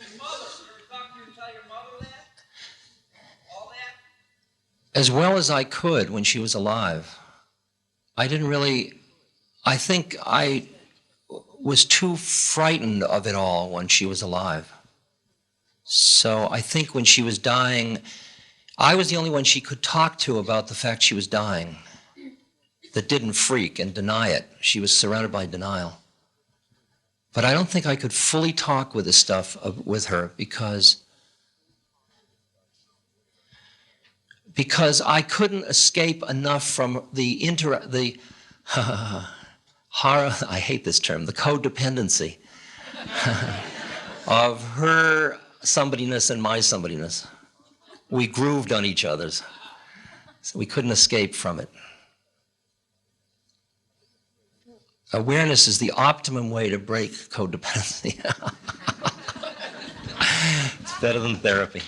Your mother. You ever talk to her and tell your mother that? All that? As well as I could when she was alive. I think I was too frightened of it all when she was alive. So I think when she was dying, I was the only one she could talk to about the fact she was dying, that didn't freak and deny it. She was surrounded by denial. But I don't think I could fully talk with this stuff with her because I couldn't escape enough from the horror, I hate this term, the codependency of her somebodyness and my somebodyness. We grooved on each other's, so we couldn't escape from it. Awareness is the optimum way to break codependency. It's better than therapy.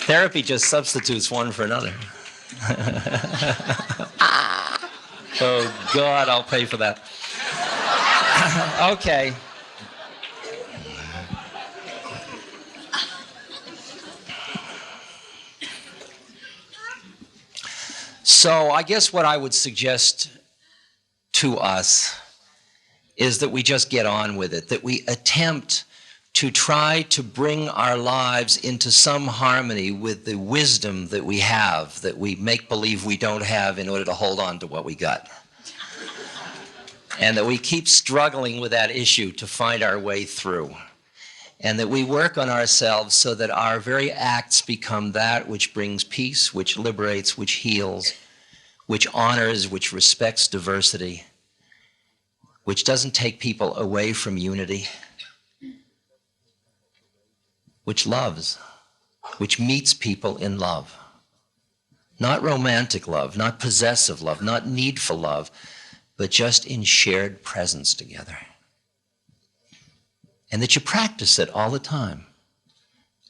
Therapy just substitutes one for another. Oh, God, I'll pay for that. Okay. So I guess what I would suggest to us is that we just get on with it, that we attempt to try to bring our lives into some harmony with the wisdom that we have, that we make believe we don't have in order to hold on to what we got. And that we keep struggling with that issue to find our way through. And that we work on ourselves so that our very acts become that which brings peace, which liberates, which heals, which honors, which respects diversity, which doesn't take people away from unity, which loves, which meets people in love. Not romantic love, not possessive love, not needful love, but just in shared presence together. And that you practice it all the time.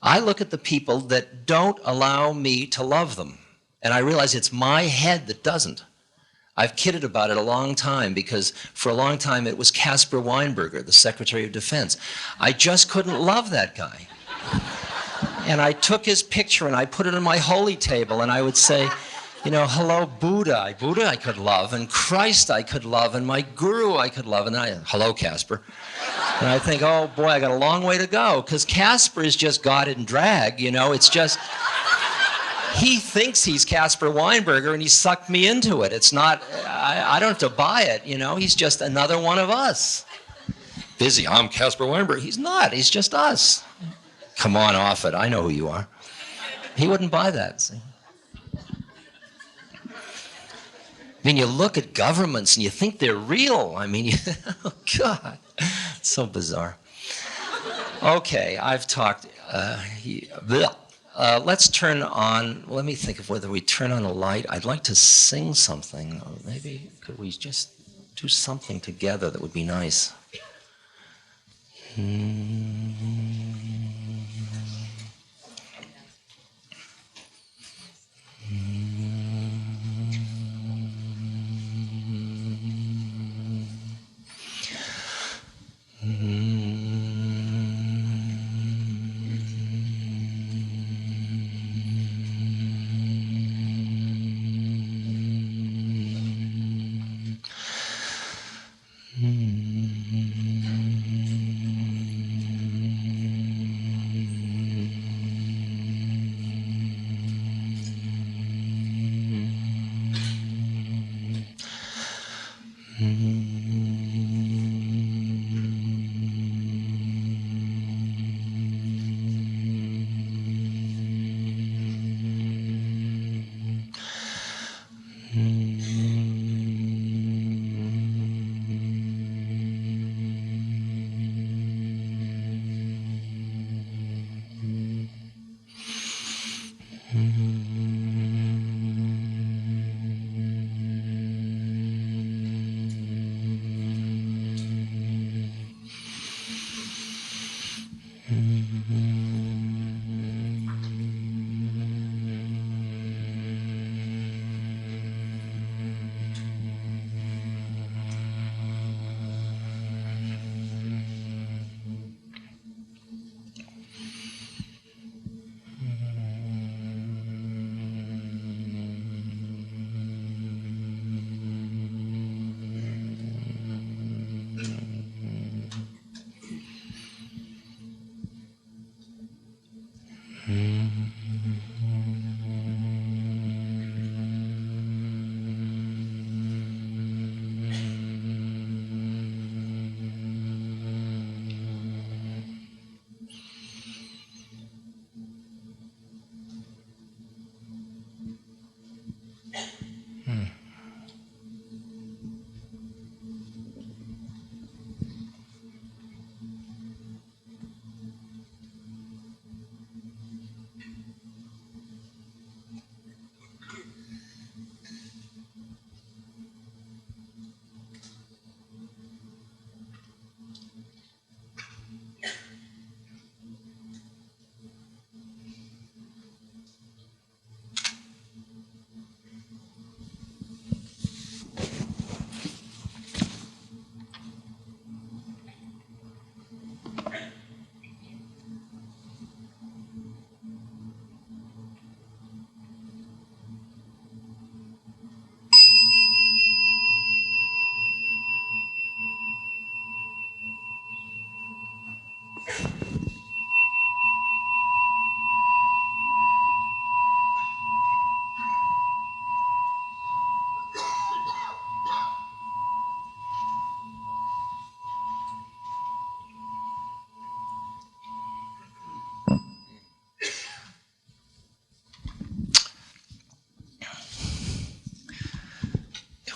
I look at the people that don't allow me to love them. And I realize it's my head that doesn't. I've kidded about it a long time because for a long time it was Caspar Weinberger, the Secretary of Defense. I just couldn't love that guy. And I took his picture and I put it on my holy table and I would say, you know, hello, Buddha. Buddha I could love, and Christ I could love, and my guru I could love, and hello, Caspar. And I think, oh boy, I got a long way to go, because Caspar is just God in drag, you know, it's just, he thinks he's Caspar Weinberger and he sucked me into it. It's not, I don't have to buy it, you know, he's just another one of us. Busy, I'm Caspar Weinberger. He's not, he's just us. Come on off it, I know who you are. He wouldn't buy that, see. I mean, you look at governments and you think they're real. I mean, oh God, it's so bizarre. Okay, I've talked. Let's turn on, let me think of whether we turn on a light. I'd like to sing something. Maybe could we just do something together that would be nice?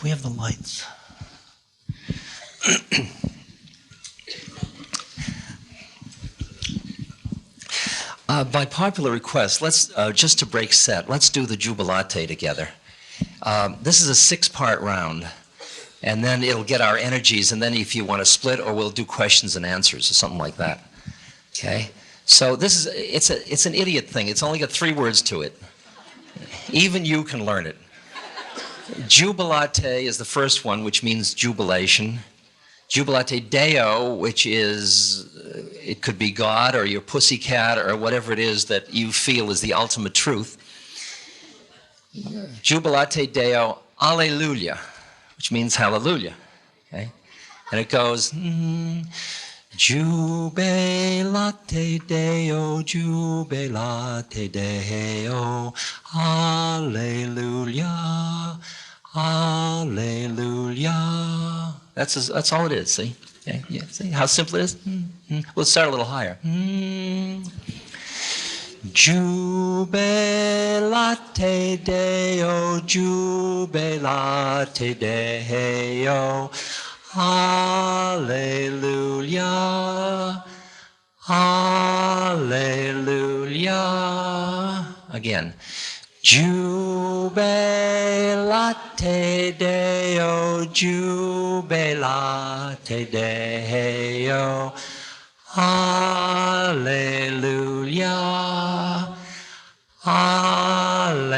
We have the lights. By popular request, let's just to break set, let's do the Jubilate together. This is a 6-part round, and then it'll get our energies, and then if you want to split, or we'll do questions and answers or something like that. Okay? So this is it's an idiot thing. It's only got 3 words to it. Even you can learn it. Jubilate is the first one, which means jubilation. Jubilate Deo, which is, it could be God or your pussycat or whatever it is that you feel is the ultimate truth. Jubilate Deo Alleluia, which means hallelujah. Okay? And it goes, Jubilate Deo, jubilate Deo, Alleluia, Alleluia. That's all it is, see? Okay? Yeah, see how simple it is? We'll start a little higher. Jubilate Deo, jubilate Deo, Hallelujah, Hallelujah. Again. Jubilate Deo, jubilate Deo, Hallelujah, Hallelujah.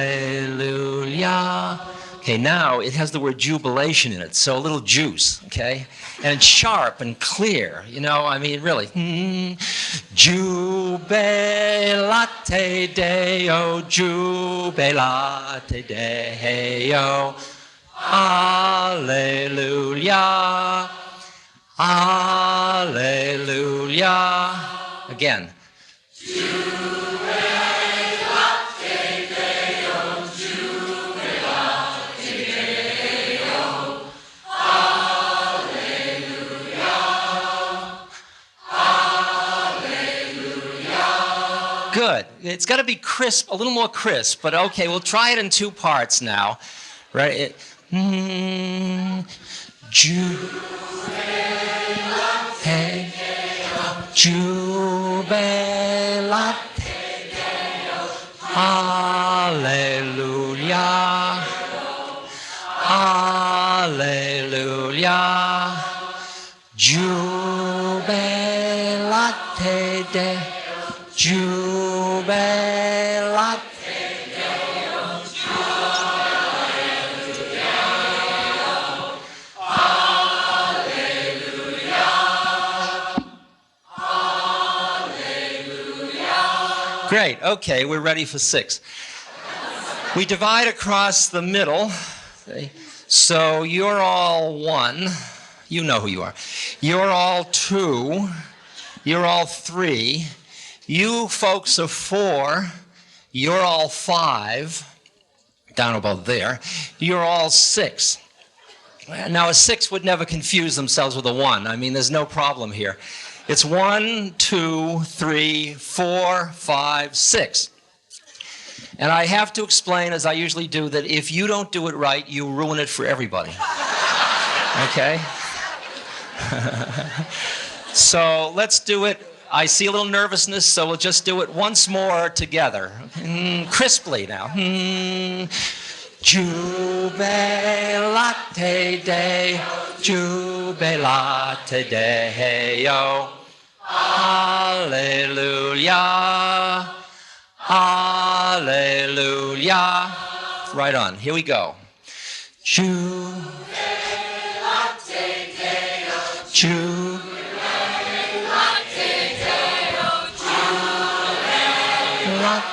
Okay, now it has the word jubilation in it, so a little juice, okay? And it's sharp and clear, you know, I mean, really. Jubilate Deo, jubilate Deo, Hallelujah, Hallelujah. Again. Good. It's got to be crisp, a little more crisp, but okay, we'll try it in two parts now. Right? Jubilate, Hallelujah, Hallelujah, Jubilate, Jubilate. Great, okay, we're ready for 6. We divide across the middle. See? So you're all 1. You know who you are. You're all 2. You're all 3. You folks are 4. You're all 5. Down about there. You're all 6. Now a 6 would never confuse themselves with a 1. I mean, there's no problem here. It's 1, 2, 3, 4, 5, 6. And I have to explain, as I usually do, that if you don't do it right, you ruin it for everybody. Okay? So let's do it. I see a little nervousness, so we'll just do it once more together. Crisply now. Jubilate Deo, jubilate Deo, Hallelujah, Hallelujah. Right on, here we go. Jubilate Deo, jubilate Deo, jubilate.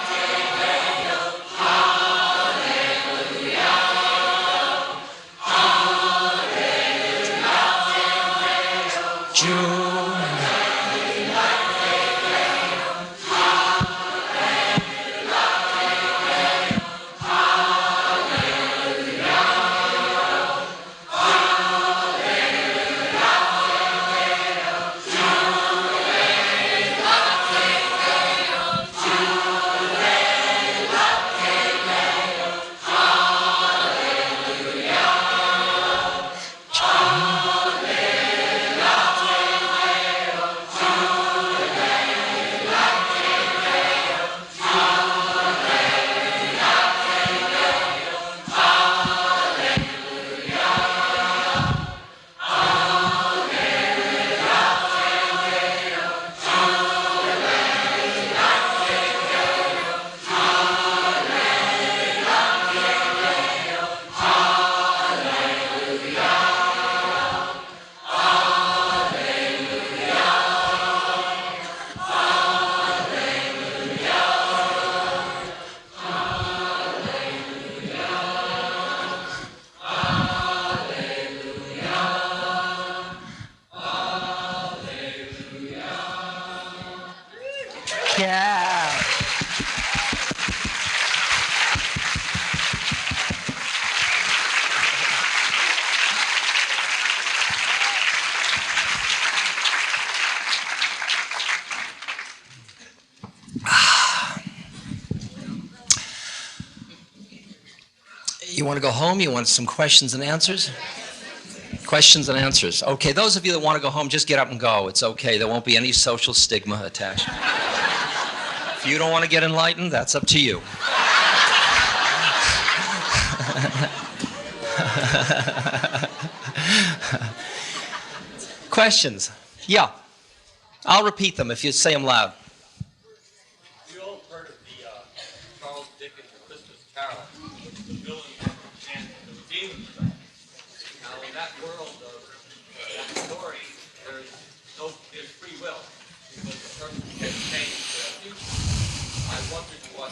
You want to go home? You want some questions and answers? Questions and answers. Okay, those of you that want to go home, just get up and go. It's okay. There won't be any social stigma attached. If you don't want to get enlightened, that's up to you. Questions? Yeah. I'll repeat them if you say them loud. We all heard of the Charles Dickens Christmas Carol, which the villain and the redeemer. Now, in that world of that story, there's free will, because the person can change their future. I wondered what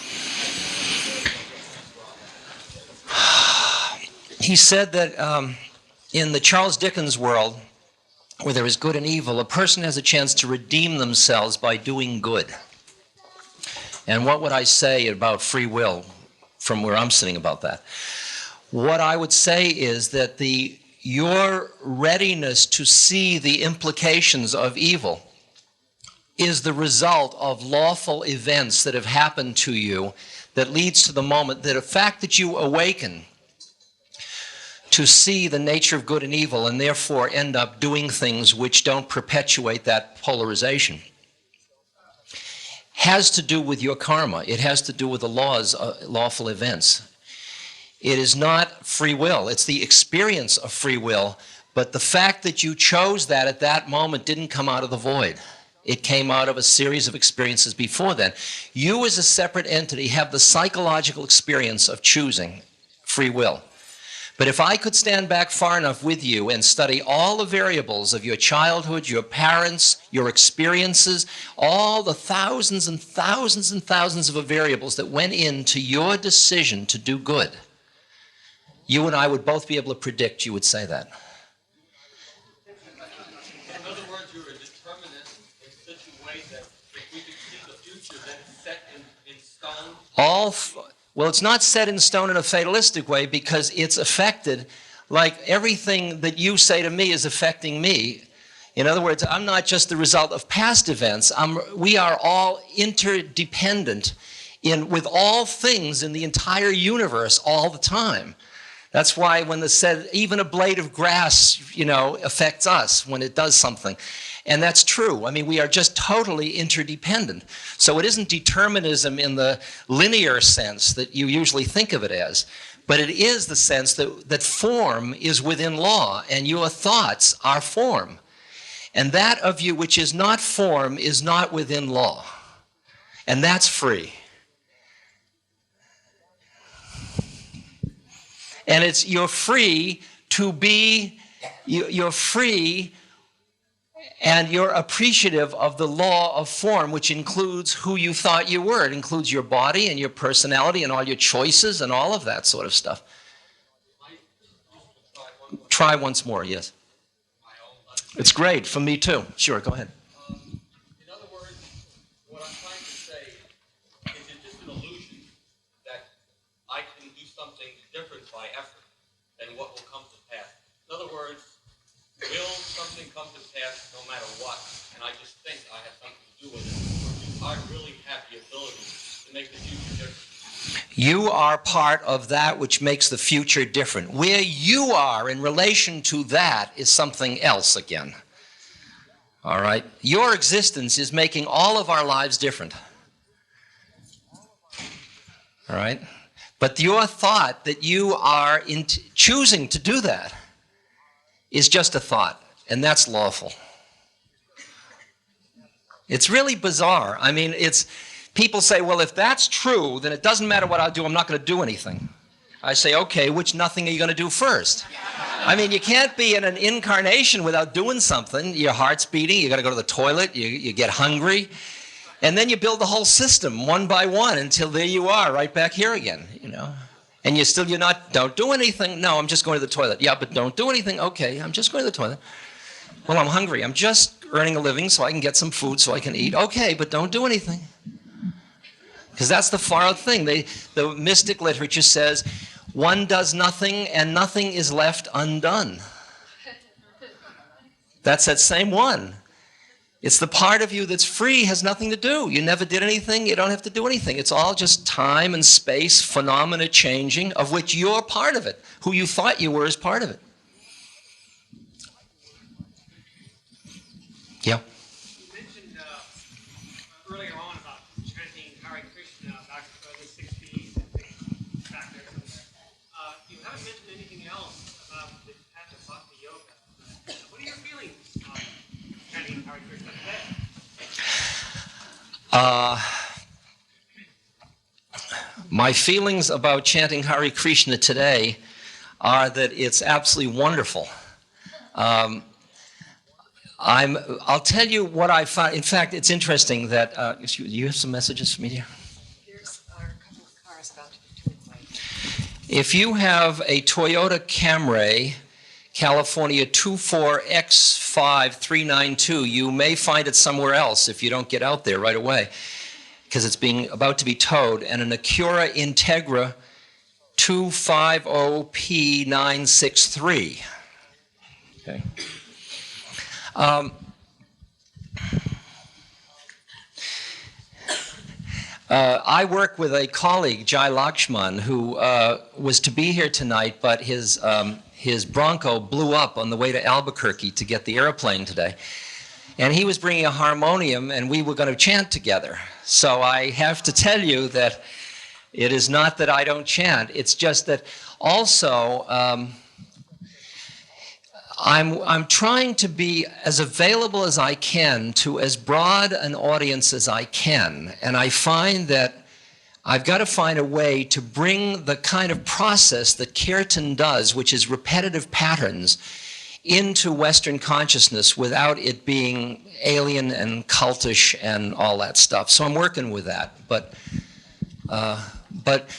He said that in the Charles Dickens world, where there is good and evil, a person has a chance to redeem themselves by doing good. And what would I say about free will from where I'm sitting about that? What I would say is that your readiness to see the implications of evil is the result of lawful events that have happened to you that leads to the moment that the fact that you awaken to see the nature of good and evil and therefore end up doing things which don't perpetuate that polarization has to do with your karma. It has to do with the laws of lawful events. It is not free will. It's the experience of free will, but the fact that you chose that at that moment didn't come out of the void. It came out of a series of experiences before then. You as a separate entity have the psychological experience of choosing free will. But if I could stand back far enough with you and study all the variables of your childhood, your parents, your experiences, all the thousands and thousands and thousands of variables that went into your decision to do good, you and I would both be able to predict you would say that. In other words, you're a determinist in such a way that if we could see the future, then it's set in stone. Well, it's not set in stone in a fatalistic way because it's affected like everything that you say to me is affecting me. In other words, I'm not just the result of past events. We are all interdependent with all things in the entire universe all the time. That's why when they said even a blade of grass, affects us when it does something. And that's true. I mean, we are just totally interdependent. So it isn't determinism in the linear sense that you usually think of it as, but it is the sense that form is within law and your thoughts are form. And that of you which is not form is not within law. And that's free. And you're free to be, you're free and you're appreciative of the law of form, which includes who you thought you were. It includes your body and your personality and all your choices and all of that sort of stuff. Try once more, yes. It's great, for me too. Sure, go ahead. In other words, what I'm trying to say is it's just an illusion that I can do something different by effort than what will come to pass. In other words, will something come to pass no matter what? And I just think I have something to do with it. I really have the ability to make the future different. You are part of that which makes the future different. Where you are in relation to that is something else again. All right? Your existence is making all of our lives different. All right? But your thought that you are choosing to do that is just a thought, and that's lawful. It's really bizarre. I mean, people say, well, if that's true, then it doesn't matter what I'll do, I'm not going to do anything. I say, okay, which nothing are you going to do first? I mean, you can't be in an incarnation without doing something. Your heart's beating, you got to go to the toilet, you get hungry, and then you build the whole system one by one until there you are, right back here again, And don't do anything. No, I'm just going to the toilet. Yeah, but don't do anything. Okay, I'm just going to the toilet. Well, I'm hungry. I'm just earning a living so I can get some food so I can eat. Okay, but don't do anything. Because that's the far out thing. The mystic literature says, one does nothing and nothing is left undone. That's that same one. It's the part of you that's free, has nothing to do. You never did anything, you don't have to do anything. It's all just time and space, phenomena changing, of which you're part of it. Who you thought you were is part of it. Yeah. You mentioned earlier on about chanting Hare Krishna back in the 60s and things back there somewhere. You haven't mentioned anything else about the path of Bhakti Yoga. What are your feelings on chanting Hare Krishna today? My feelings about chanting Hare Krishna today are that it's absolutely wonderful. I'll tell you what I found. In fact, it's interesting that, you have some messages for me here? There's a couple of cars about to be invited. If you have a Toyota Camry, California 24X5392, you may find it somewhere else if you don't get out there right away, because it's about to be towed, and an Acura Integra 250P963. Okay. I work with a colleague, Jai Lakshman, who was to be here tonight, but his Bronco blew up on the way to Albuquerque to get the airplane today. And he was bringing a harmonium, and we were going to chant together. So I have to tell you that it is not that I don't chant. It's just that also I'm trying to be as available as I can to as broad an audience as I can. And I find that I've got to find a way to bring the kind of process that Kirtan does, which is repetitive patterns, into Western consciousness without it being alien and cultish and all that stuff. So I'm working with that. But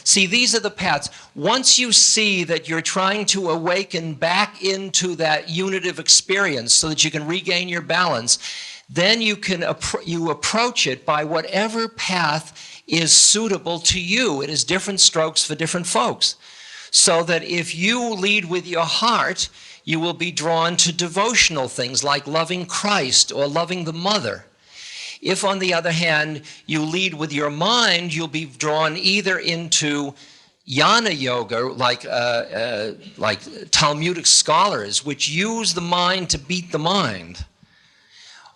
see, these are the paths. Once you see that you're trying to awaken back into that unitive experience so that you can regain your balance, then you can you approach it by whatever path is suitable to you. It is different strokes for different folks. So that if you lead with your heart, you will be drawn to devotional things like loving Christ or loving the Mother. If, on the other hand, you lead with your mind, you'll be drawn either into Jnana Yoga, like Talmudic scholars, which use the mind to beat the mind.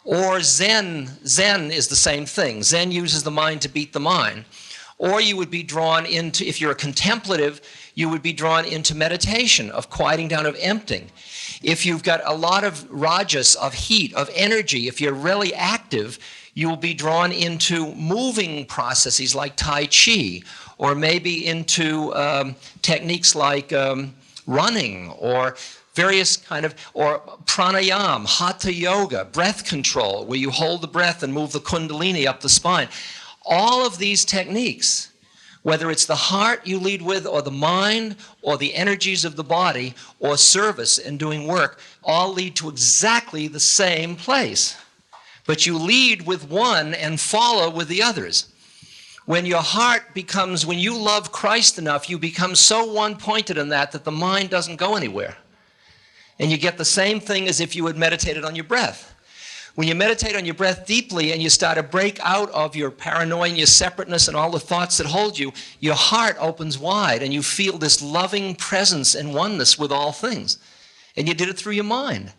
Or Zen. Zen is the same thing. Zen uses the mind to beat the mind. Or you would be drawn into, if you're a contemplative, you would be drawn into meditation, of quieting down, of emptying. If you've got a lot of rajas, of heat, of energy, if you're really active, you will be drawn into moving processes like Tai Chi, or maybe into techniques like running, or various kind of, or pranayama, hatha yoga, breath control, where you hold the breath and move the kundalini up the spine. All of these techniques, whether it's the heart you lead with, or the mind, or the energies of the body, or service and doing work, all lead to exactly the same place. But you lead with one and follow with the others. When your heart becomes, when you love Christ enough, you become so one-pointed in that the mind doesn't go anywhere. And you get the same thing as if you had meditated on your breath. When you meditate on your breath deeply and you start to break out of your paranoia and your separateness and all the thoughts that hold you, your heart opens wide and you feel this loving presence and oneness with all things. And you did it through your mind.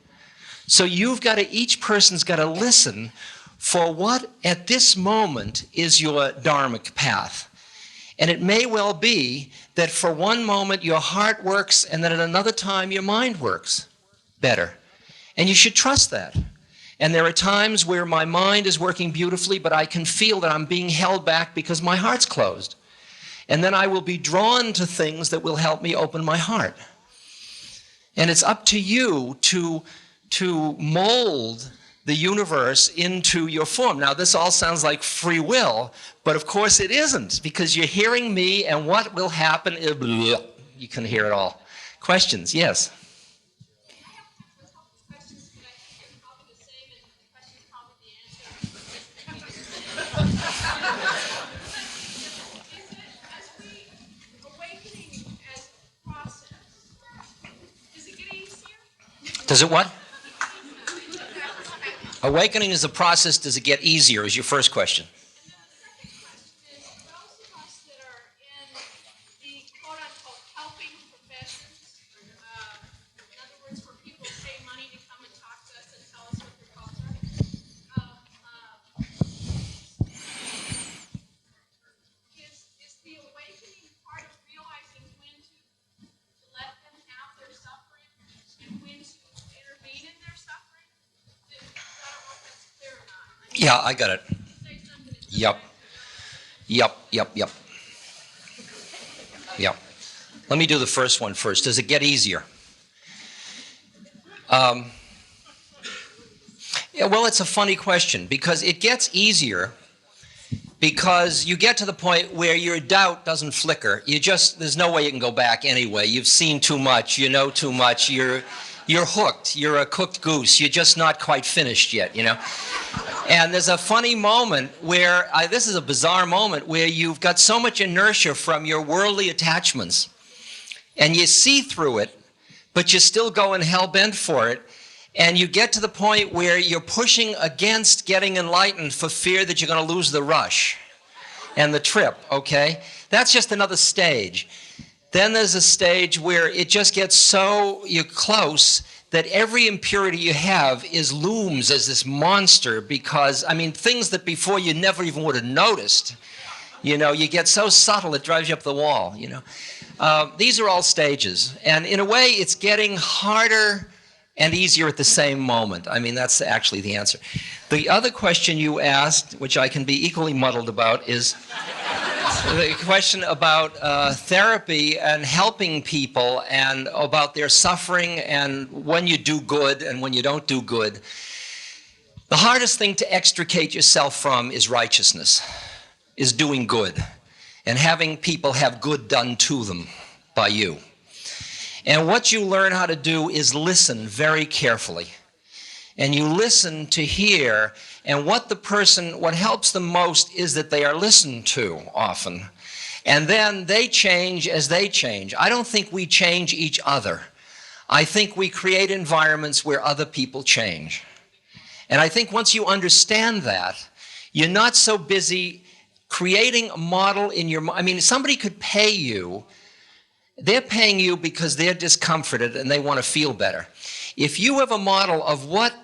So you've got to, each person's got to listen for what at this moment is your dharmic path. And it may well be that for one moment your heart works and then at another time your mind works better. And you should trust that. And there are times where my mind is working beautifully, but I can feel that I'm being held back because my heart's closed. And then I will be drawn to things that will help me open my heart. And it's up to you to mold the universe into your form. Now, this all sounds like free will, but of course it isn't, because you're hearing me, and what will happen is, you can hear it all. Questions? Yes? Does it what? Awakening is a process. Does it get easier is your first question. And then the second question is, those of us that are in the quote-unquote helping professions, in other words, where people pay money to come and talk to us and tell us what their thoughts are, is the awakening part of realizing when to let them have their suffering and when to intervene in their suffering? I don't know if that's clear or not. I mean, Yeah, I got it. say something that's Yep. Yep. Let me do the first one first. Does it get easier? Yeah, well, it's a funny question because it gets easier because you get to the point where your doubt doesn't flicker. There's no way you can go back anyway. You've seen too much, you know too much, you're hooked, you're a cooked goose, you're just not quite finished yet, you know. And there's a funny moment where, this is a bizarre moment, where you've got so much inertia from your worldly attachments, and you see through it, but you're still going hell-bent for it, and you get to the point where you're pushing against getting enlightened for fear that you're going to lose the rush and the trip, okay? That's just another stage. Then there's a stage where it just gets so you're close that every impurity you have looms as this monster because, I mean, things that before you never even would have noticed, you know, you get so subtle it drives you up the wall, you know. These are all stages. And in a way, it's getting harder and easier at the same moment. I mean, that's actually the answer. The other question you asked, which I can be equally muddled about, is the question about therapy and helping people and about their suffering and when you do good and when you don't do good. The hardest thing to extricate yourself from is righteousness, is doing good and having people have good done to them by you. And what you learn how to do is listen very carefully. And you listen to hear, and what helps them most is that they are listened to often. And then they change as they change. I don't think we change each other. I think we create environments where other people change. And I think once you understand that, you're not so busy creating a model in your mind. I mean, somebody could pay you. They're paying you because they're discomforted and they want to feel better. If you have a model of what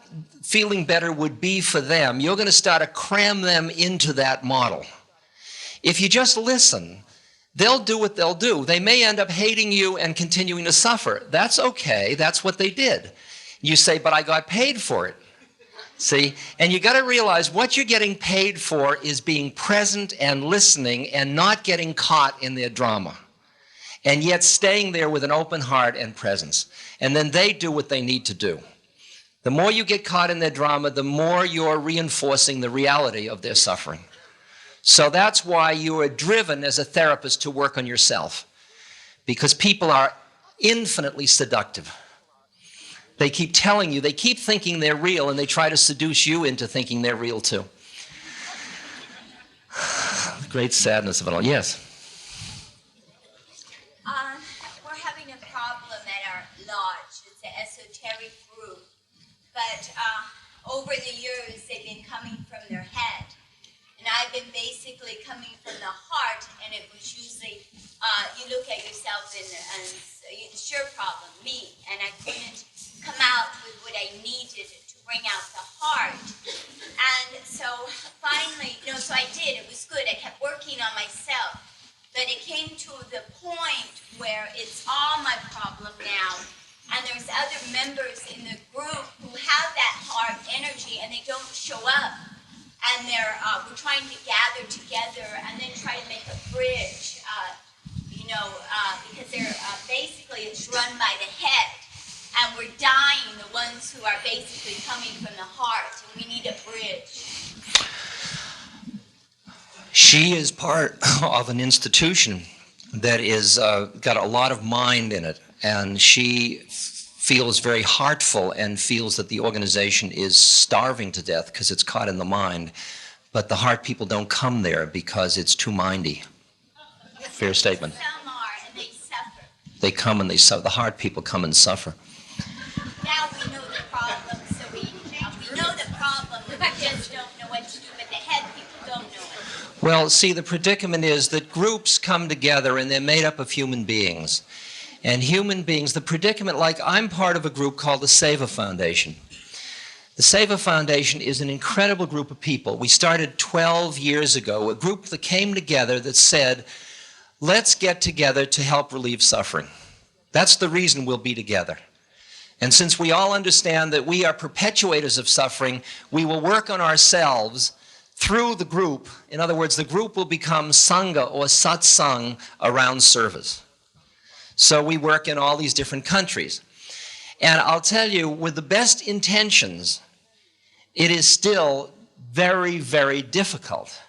feeling better would be for them, you're going to start to cram them into that model. If you just listen, they'll do what they'll do. They may end up hating you and continuing to suffer. That's okay. That's what they did. You say, but I got paid for it. See? And you got to realize what you're getting paid for is being present and listening and not getting caught in their drama. And yet staying there with an open heart and presence. And then they do what they need to do. The more you get caught in their drama, the more you're reinforcing the reality of their suffering. So that's why you are driven as a therapist to work on yourself. Because people are infinitely seductive. They keep telling you, they keep thinking they're real, and they try to seduce you into thinking they're real too. The great sadness of it all. Yes? We're having a problem at our lodge. It's an esoteric group. But over the years, they've been coming from their head. And I've been basically coming from the heart, and it was usually, you look at yourself and it's your problem, me. And I couldn't come out with what I needed to bring out the heart. And so finally, so I did. It was good. I kept working on myself. But it came to the point where it's all my problem now. And there's other members in the group who have that heart energy and they don't show up. And we're trying to gather together and then try to make a bridge, because they're basically it's run by the head. And we're dying, the ones who are basically coming from the heart. And we need a bridge. She is part of an institution that is got a lot of mind in it, and she feels very heartful and feels that the organization is starving to death because it's caught in the mind. But the heart people don't come there because it's too mindy. Fair statement. Some are, and they suffer. They come and they suffer. The heart people come and suffer. Now we know the problem, so we know the problem. just don't know what to do, but the head people don't know it. Well, see, the predicament is that groups come together and they're made up of human beings. And human beings, the predicament, like I'm part of a group called the Seva Foundation. The Seva Foundation is an incredible group of people. We started 12 years ago, a group that came together that said, let's get together to help relieve suffering. That's the reason we'll be together. And since we all understand that we are perpetuators of suffering, we will work on ourselves through the group. In other words, the group will become sangha or satsang around service. So we work in all these different countries. And I'll tell you, with the best intentions, it is still very, very difficult.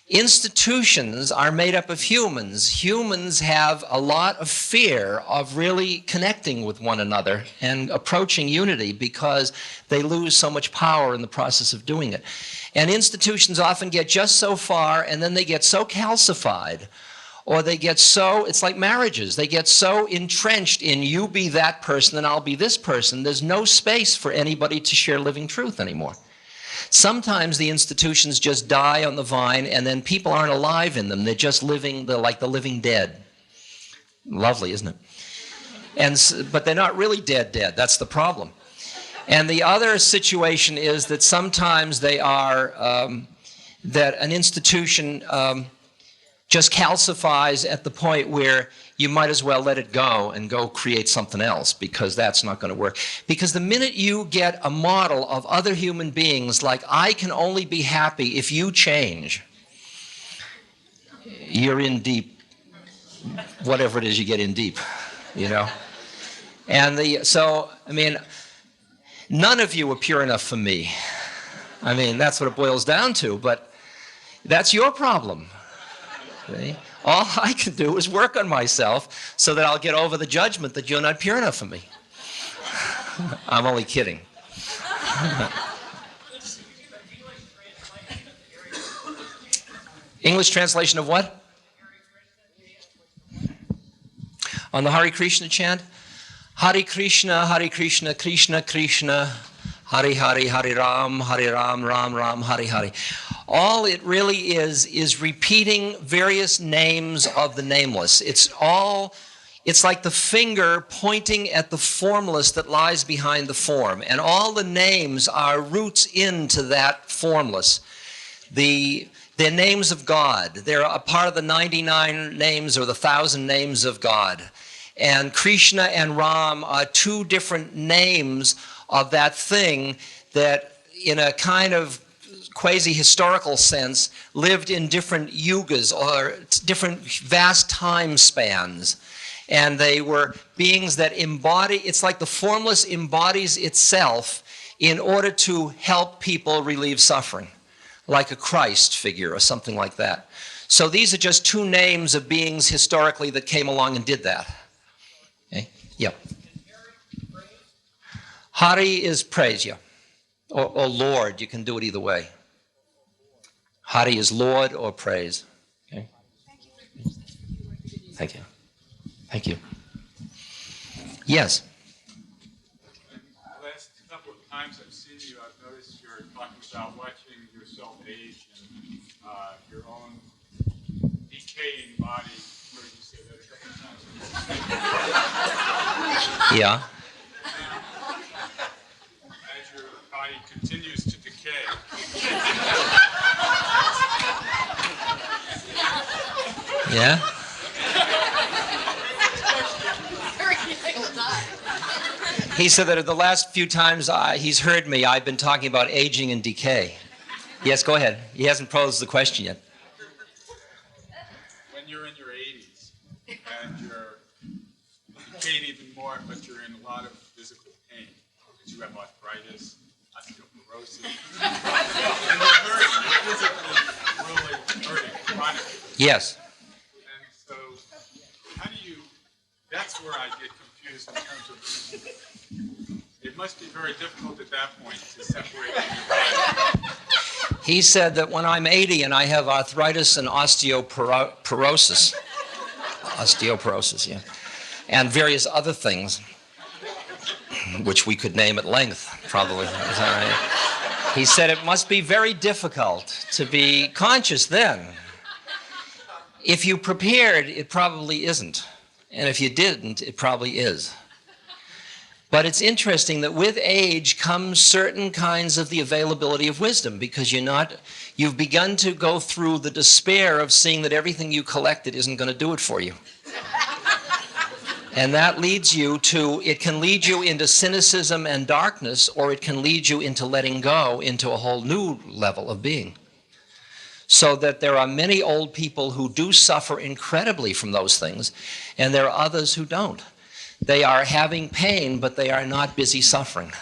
Institutions are made up of humans. Humans have a lot of fear of really connecting with one another and approaching unity because they lose so much power in the process of doing it. And institutions often get just so far and then they get so calcified, or they get so, it's like marriages, they get so entrenched in you be that person and I'll be this person, there's no space for anybody to share living truth anymore. Sometimes the institutions just die on the vine and then people aren't alive in them, they're just living, they're like the living dead. Lovely, isn't it? But they're not really dead, that's the problem. And the other situation is that sometimes they are, that an institution just calcifies at the point where you might as well let it go and go create something else, because that's not going to work. Because the minute you get a model of other human beings like, I can only be happy if you change, you're in deep, whatever it is you get in deep, you know. And so, I mean, none of you are pure enough for me. I mean, that's what it boils down to, but that's your problem. See? All I can do is work on myself so that I'll get over the judgment that you're not pure enough for me. I'm only kidding. English translation of what? On the Hare Krishna chant? Hare Krishna, Krishna Krishna, Hare Hare, Hare Ram, Ram Ram, Hare Hare. All it really is repeating various names of the nameless. It's like the finger pointing at the formless that lies behind the form. And all the names are roots into that formless. They're names of God. They're a part of the 99 names or the 1,000 names of God. And Krishna and Ram are two different names of that thing that, in a kind of quasi-historical sense, lived in different yugas or different vast time spans. And they were beings that embody, it's like the formless embodies itself in order to help people relieve suffering, like a Christ figure or something like that. So these are just two names of beings historically that came along and did that. Okay? Yep. Hari is praise, yeah. Or Lord, you can do it either way. Hari is Lord or praise. Okay? Thank you. Thank you. Yes? The last couple of times I've seen you, I've noticed you're talking about watching yourself age and your own decaying body. I've heard you say that a couple of times. Yeah. As your body continues to decay, Yeah? He said that the last few times he's heard me, I've been talking about aging and decay. Yes, go ahead. He hasn't posed the question yet. when you're in your 80s and you're decayed even more, but you're in a lot of physical pain because you have arthritis, osteoporosis, and you're physically really hurting chronically. Yes. And so, how do you, that's where I get confused in terms of, it must be very difficult at that point to separate the He said that when I'm 80 and I have arthritis and osteoporosis, yeah, and various other things, which we could name at length, probably. Is that right? He said it must be very difficult to be conscious then. If you prepared, it probably isn't. And if you didn't, it probably is. But it's interesting that with age comes certain kinds of the availability of wisdom, because you've begun to go through the despair of seeing that everything you collected isn't going to do it for you. And that it can lead you into cynicism and darkness, or it can lead you into letting go into a whole new level of being. So that there are many old people who do suffer incredibly from those things, and there are others who don't. They are having pain, but they are not busy suffering.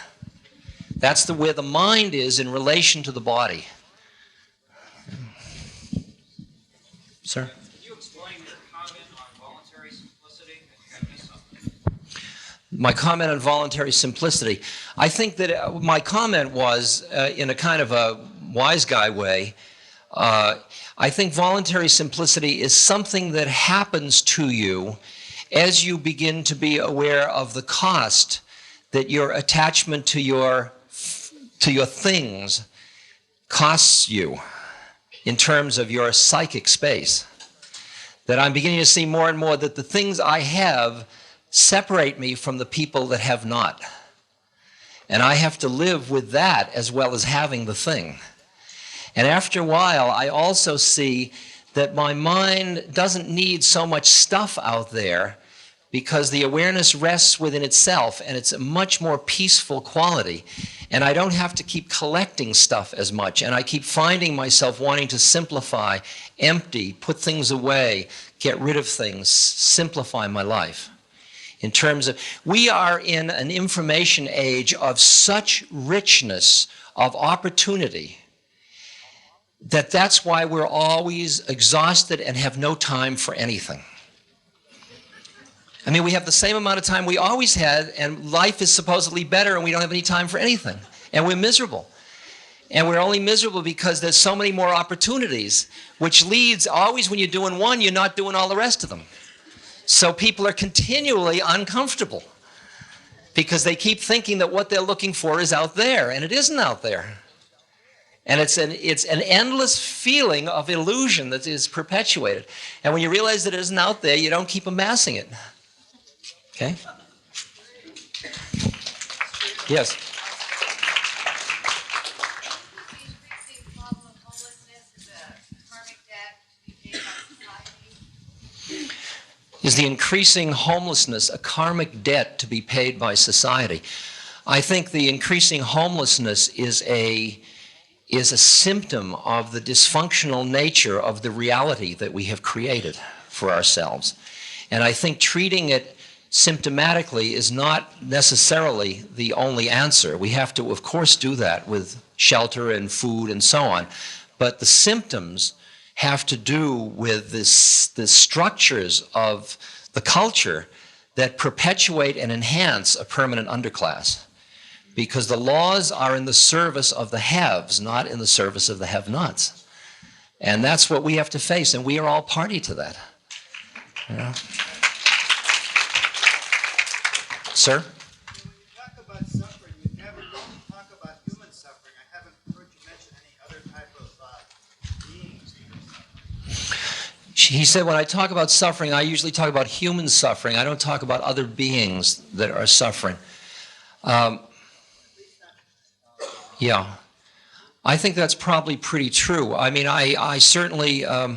That's where the mind is in relation to the body. Sir? Could you explain your comment on voluntary simplicity? I missed something. My comment on voluntary simplicity. I think that my comment was, in a kind of a wise guy way, I think voluntary simplicity is something that happens to you as you begin to be aware of the cost that your attachment to your things costs you in terms of your psychic space. That I'm beginning to see more and more that the things I have separate me from the people that have not. And I have to live with that as well as having the thing. And after a while, I also see that my mind doesn't need so much stuff out there, because the awareness rests within itself, and it's a much more peaceful quality. And I don't have to keep collecting stuff as much, and I keep finding myself wanting to simplify, empty, put things away, get rid of things, simplify my life. In terms of, we are in an information age of such richness of opportunity that's why we're always exhausted and have no time for anything. I mean, we have the same amount of time we always had, and life is supposedly better, and we don't have any time for anything. And we're miserable. And we're only miserable because there's so many more opportunities, which leads, always when you're doing one, you're not doing all the rest of them. So people are continually uncomfortable because they keep thinking that what they're looking for is out there, and it isn't out there. And it's an endless feeling of illusion that is perpetuated. And when you realize that it isn't out there, you don't keep amassing it. Okay? Yes? The problem of homelessness is a karmic debt to be paid by society. Is the increasing homelessness a karmic debt to be paid by society? I think the increasing homelessness is a symptom of the dysfunctional nature of the reality that we have created for ourselves. And I think treating it symptomatically is not necessarily the only answer. We have to, of course, do that with shelter and food and so on. But the symptoms have to do with the structures of the culture that perpetuate and enhance a permanent underclass. Because the laws are in the service of the haves, not in the service of the have-nots. And that's what we have to face, and we are all party to that. Yeah. Sir? When you talk about suffering, you never talk about human suffering. I haven't heard you mention any other type of beings suffering. He said, when I talk about suffering, I usually talk about human suffering. I don't talk about other beings that are suffering. Yeah, I think that's probably pretty true. I mean, I certainly, I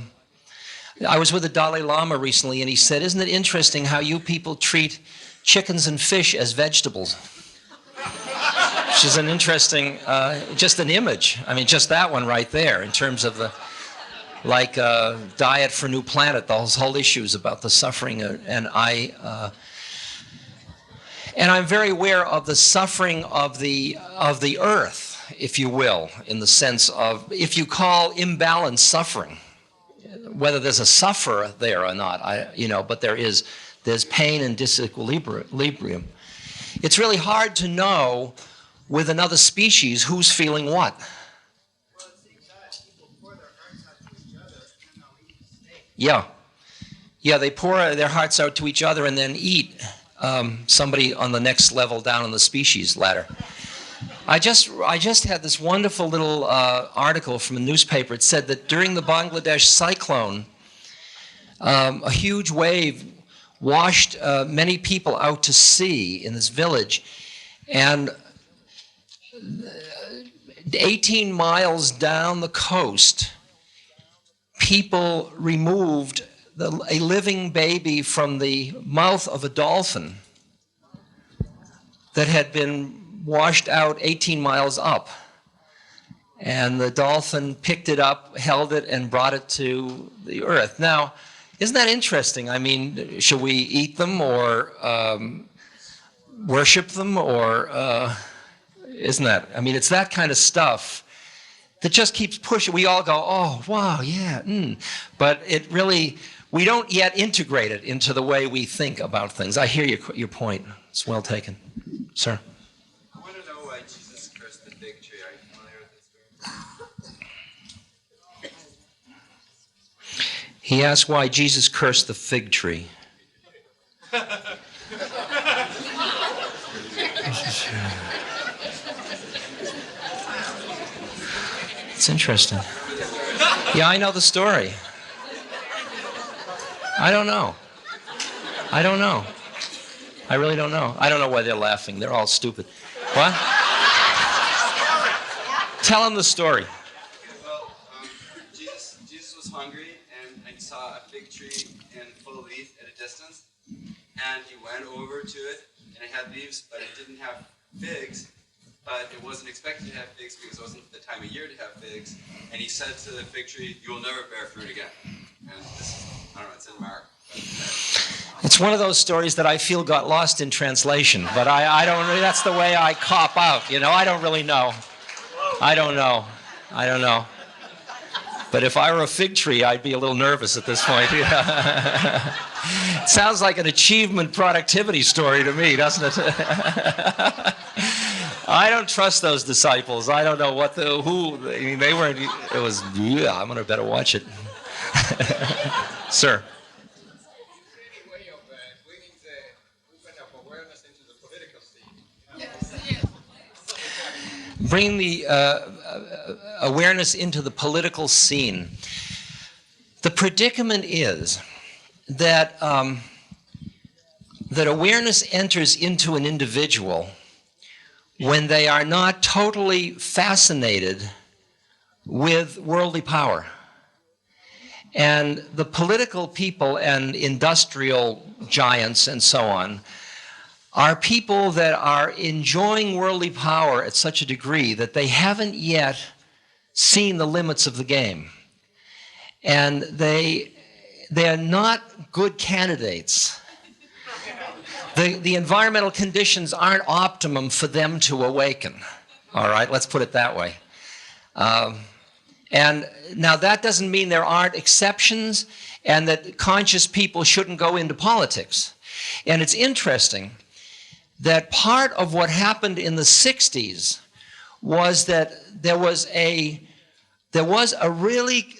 was with the Dalai Lama recently, and he said, isn't it interesting how you people treat chickens and fish as vegetables? Which is an interesting, just an image. I mean, just that one right there in terms of the, like, diet for New Planet, those whole issues about the suffering. And I'm very aware of the suffering of the earth, if you will, in the sense of, if you call imbalance suffering, whether there's a sufferer there or not, but there's pain and disequilibrium. It's really hard to know with another species who's feeling what. Well, it seems that people pour their hearts out to each other and then they'll eat steak. Yeah, they pour their hearts out to each other and then eat somebody on the next level down on the species ladder. I just had this wonderful little article from a newspaper. It said that during the Bangladesh cyclone, a huge wave washed many people out to sea in this village, and 18 miles down the coast, people removed a living baby from the mouth of a dolphin that had been washed out 18 miles up. And the dolphin picked it up, held it, and brought it to the earth. Now, isn't that interesting? I mean, should we eat them or worship them, or isn't that? I mean, it's that kind of stuff that just keeps pushing. We all go, oh, wow, yeah, but it really, we don't yet integrate it into the way we think about things. I hear your point. It's well taken. Sir? I want to know why Jesus cursed the fig tree. Are you familiar with this story? He asked why Jesus cursed the fig tree. It's interesting. Yeah, I know the story. I don't know. I really don't know. I don't know why they're laughing. They're all stupid. What? Tell them the story. Well, Jesus was hungry and he saw a fig tree in full leaf at a distance, and he went over to it, and it had leaves, but it didn't have figs. But it wasn't expected to have figs because it wasn't the time of year to have figs. And he said to the fig tree, "You will never bear fruit again." And this is, I don't know, it's in Mark. It's one of those stories that I feel got lost in translation, but I don't really, that's the way I cop out, you know. I don't really know. I don't know. But if I were a fig tree, I'd be a little nervous at this point. It sounds like an achievement productivity story to me, doesn't it? I don't trust those disciples. I don't know who, I mean, they weren't, it was, yeah, I'm going to better watch it. Sir. Bring the awareness into the political scene. The predicament is that that awareness enters into an individual when they are not totally fascinated with worldly power. And the political people and industrial giants and so on are people that are enjoying worldly power at such a degree that they haven't yet seen the limits of the game. And they're not good candidates. The environmental conditions aren't optimum for them to awaken. All right, let's put it that way. And now that doesn't mean there aren't exceptions and that conscious people shouldn't go into politics. And it's interesting that part of what happened in the 60s was that there was a really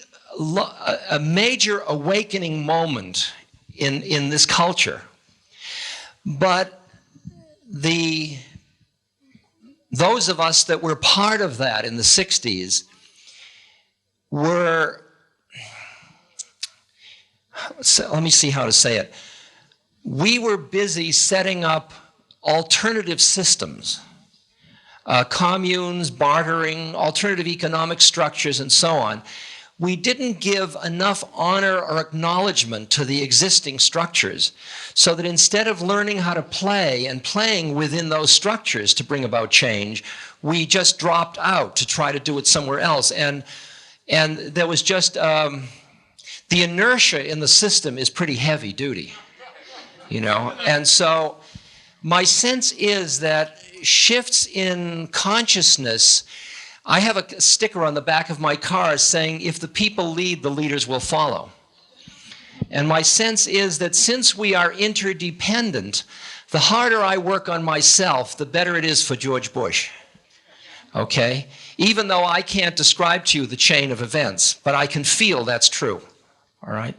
a major awakening moment in this culture. But those of us that were part of that in the 60s were, let me see how to say it. We were busy setting up alternative systems, communes, bartering, alternative economic structures, and so on. We didn't give enough honor or acknowledgement to the existing structures, so that instead of learning how to play and playing within those structures to bring about change, we just dropped out to try to do it somewhere else. And there was just, the inertia in the system is pretty heavy duty, you know. And so my sense is that shifts in consciousness, I have a sticker on the back of my car saying, if the people lead, the leaders will follow. And my sense is that since we are interdependent, the harder I work on myself, the better it is for George Bush. Okay? Even though I can't describe to you the chain of events, but I can feel that's true. All right?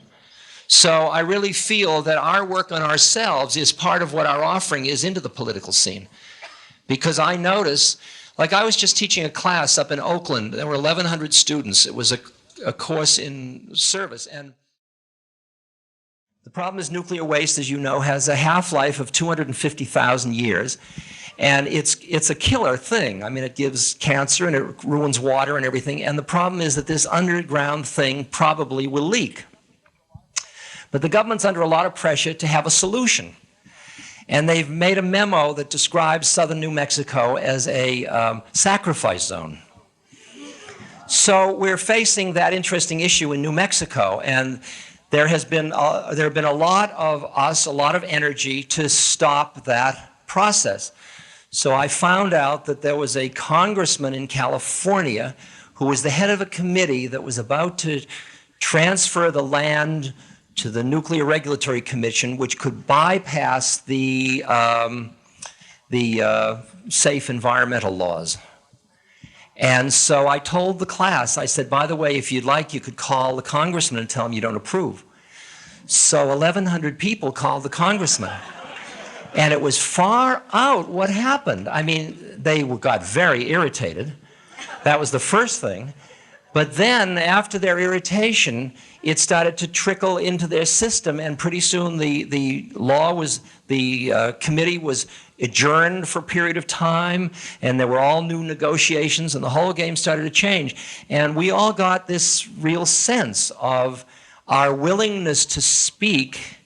So I really feel that our work on ourselves is part of what our offering is into the political scene. Because I notice, Like I was just teaching a class up in Oakland. There were 1,100 students. It was a course in service. And the problem is nuclear waste, as you know, has a half-life of 250,000 years. And it's a killer thing. I mean, it gives cancer and it ruins water and everything. And the problem is that this underground thing probably will leak. But the government's under a lot of pressure to have a solution. And they've made a memo that describes southern New Mexico as a sacrifice zone. So we're facing that interesting issue in New Mexico, and there have been a lot of energy to stop that process. So I found out that there was a congressman in California who was the head of a committee that was about to transfer the land to the Nuclear Regulatory Commission, which could bypass the safe environmental laws. And so I told the class, I said, by the way, if you'd like, you could call the congressman and tell him you don't approve. So 1,100 people called the congressman. And it was far out what happened. I mean, they got very irritated. That was the first thing. But then, after their irritation, it started to trickle into their system, and pretty soon the committee was adjourned for a period of time, and there were all new negotiations, and the whole game started to change. And we all got this real sense of our willingness to speak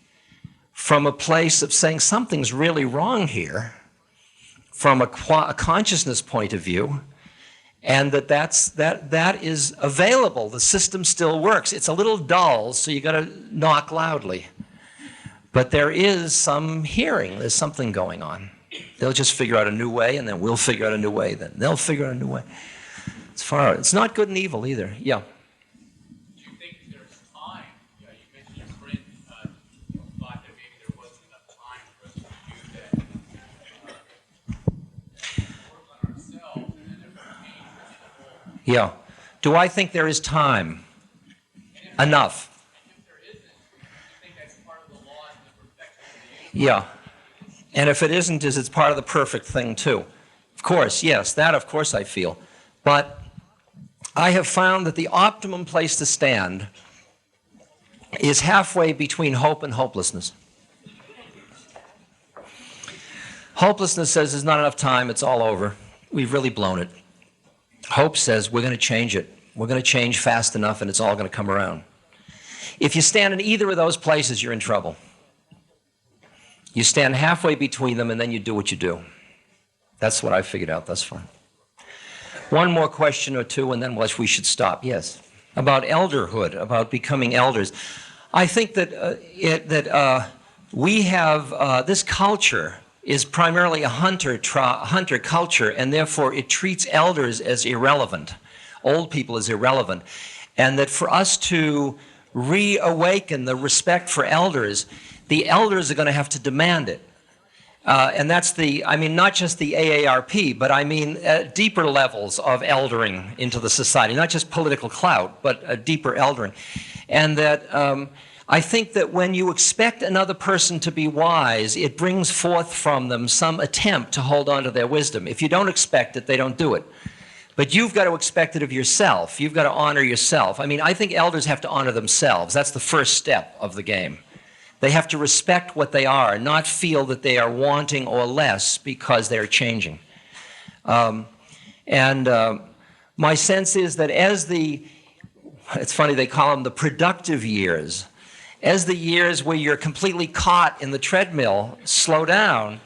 from a place of saying something's really wrong here, from a consciousness point of view, and that is available. The system still works. It's a little dull, so you got to knock loudly. But there is some hearing. There's something going on. They'll just figure out a new way, and then we'll figure out a new way. Then they'll figure out a new way. It's far out. It's not good and evil either. Yeah. Do you think that there's time? You mentioned your friend thought that maybe there wasn't enough time for us to do that. Work on ourselves, and then if we change, Yeah. Do I think there is time? Enough. if there isn't, do you think that's part of the law and the perfection of the universe? Yeah. And if it isn't, it's part of the perfect thing too. Of course, yes, that of course I feel. But I have found that the optimum place to stand is halfway between hope and hopelessness. Hopelessness says there's not enough time, it's all over. We've really blown it. Hope says we're going to change it. We're going to change fast enough and it's all going to come around. If you stand in either of those places, you're in trouble. You stand halfway between them and then you do what you do. That's what I figured out thus far. One more question or two and then we should stop. Yes. About elderhood, about becoming elders. I think that we have, this culture is primarily a hunter culture, and therefore it treats elders as irrelevant, old people as irrelevant. And that for us to reawaken the respect for elders, the elders are going to have to demand it. And that's not just the AARP, but I mean deeper levels of eldering into the society, not just political clout, but a deeper eldering. And that I think that when you expect another person to be wise, it brings forth from them some attempt to hold on to their wisdom. If you don't expect it, they don't do it. But you've got to expect it of yourself. You've got to honor yourself. I mean, I think elders have to honor themselves. That's the first step of the game. They have to respect what they are, not feel that they are wanting or less because they're changing. My sense is that it's funny, they call them the productive years, as the years where you're completely caught in the treadmill slow down,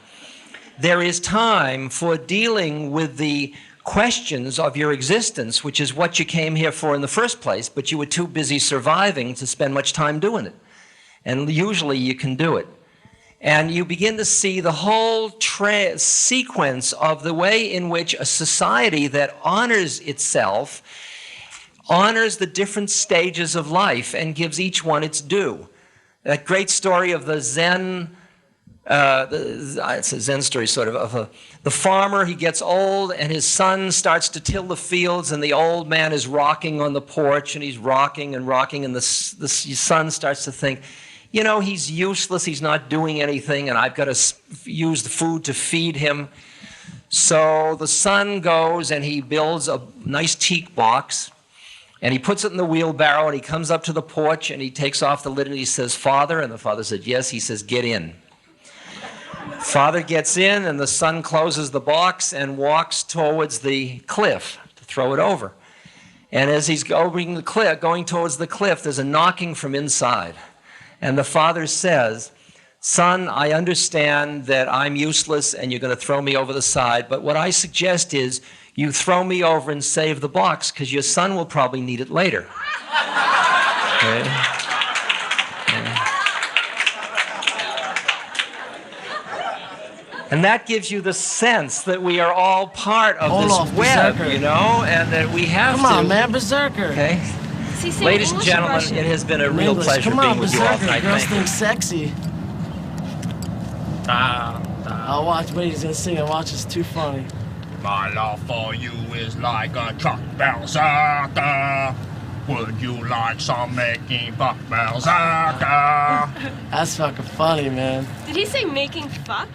there is time for dealing with the questions of your existence, which is what you came here for in the first place, but you were too busy surviving to spend much time doing it. And usually you can do it. And you begin to see the whole sequence of the way in which a society that honors itself honors the different stages of life and gives each one its due. That great story of the Zen, it's a Zen story sort of the farmer, he gets old and his son starts to till the fields and the old man is rocking on the porch and he's rocking and rocking and the son starts to think, you know, he's useless, he's not doing anything, and I've got to use the food to feed him. So the son goes and he builds a nice teak box, and he puts it in the wheelbarrow, and he comes up to the porch, and he takes off the lid, and he says, "Father?" And the father said, "Yes." He says, "Get in." Father gets in, and the son closes the box and walks towards the cliff to throw it over. And as he's going towards the cliff, there's a knocking from inside. And the father says, "Son, I understand that I'm useless and you're going to throw me over the side, but what I suggest is you throw me over and save the box, because your son will probably need it later." Okay? And that gives you the sense that we are all part of this web, Berserker. you know, and that we have to. Come on, man, Berserker. Okay? Ladies and gentlemen, it has been a real English. pleasure Come being on, with you all Berserker. tonight. Girls Thank you. think sexy. I'll watch. Wait, he's gonna sing and watch. It's too funny. My love for you is like a truck berserker. Would you like some making fuck berserker? That's fucking funny, man. Did he say making fuck?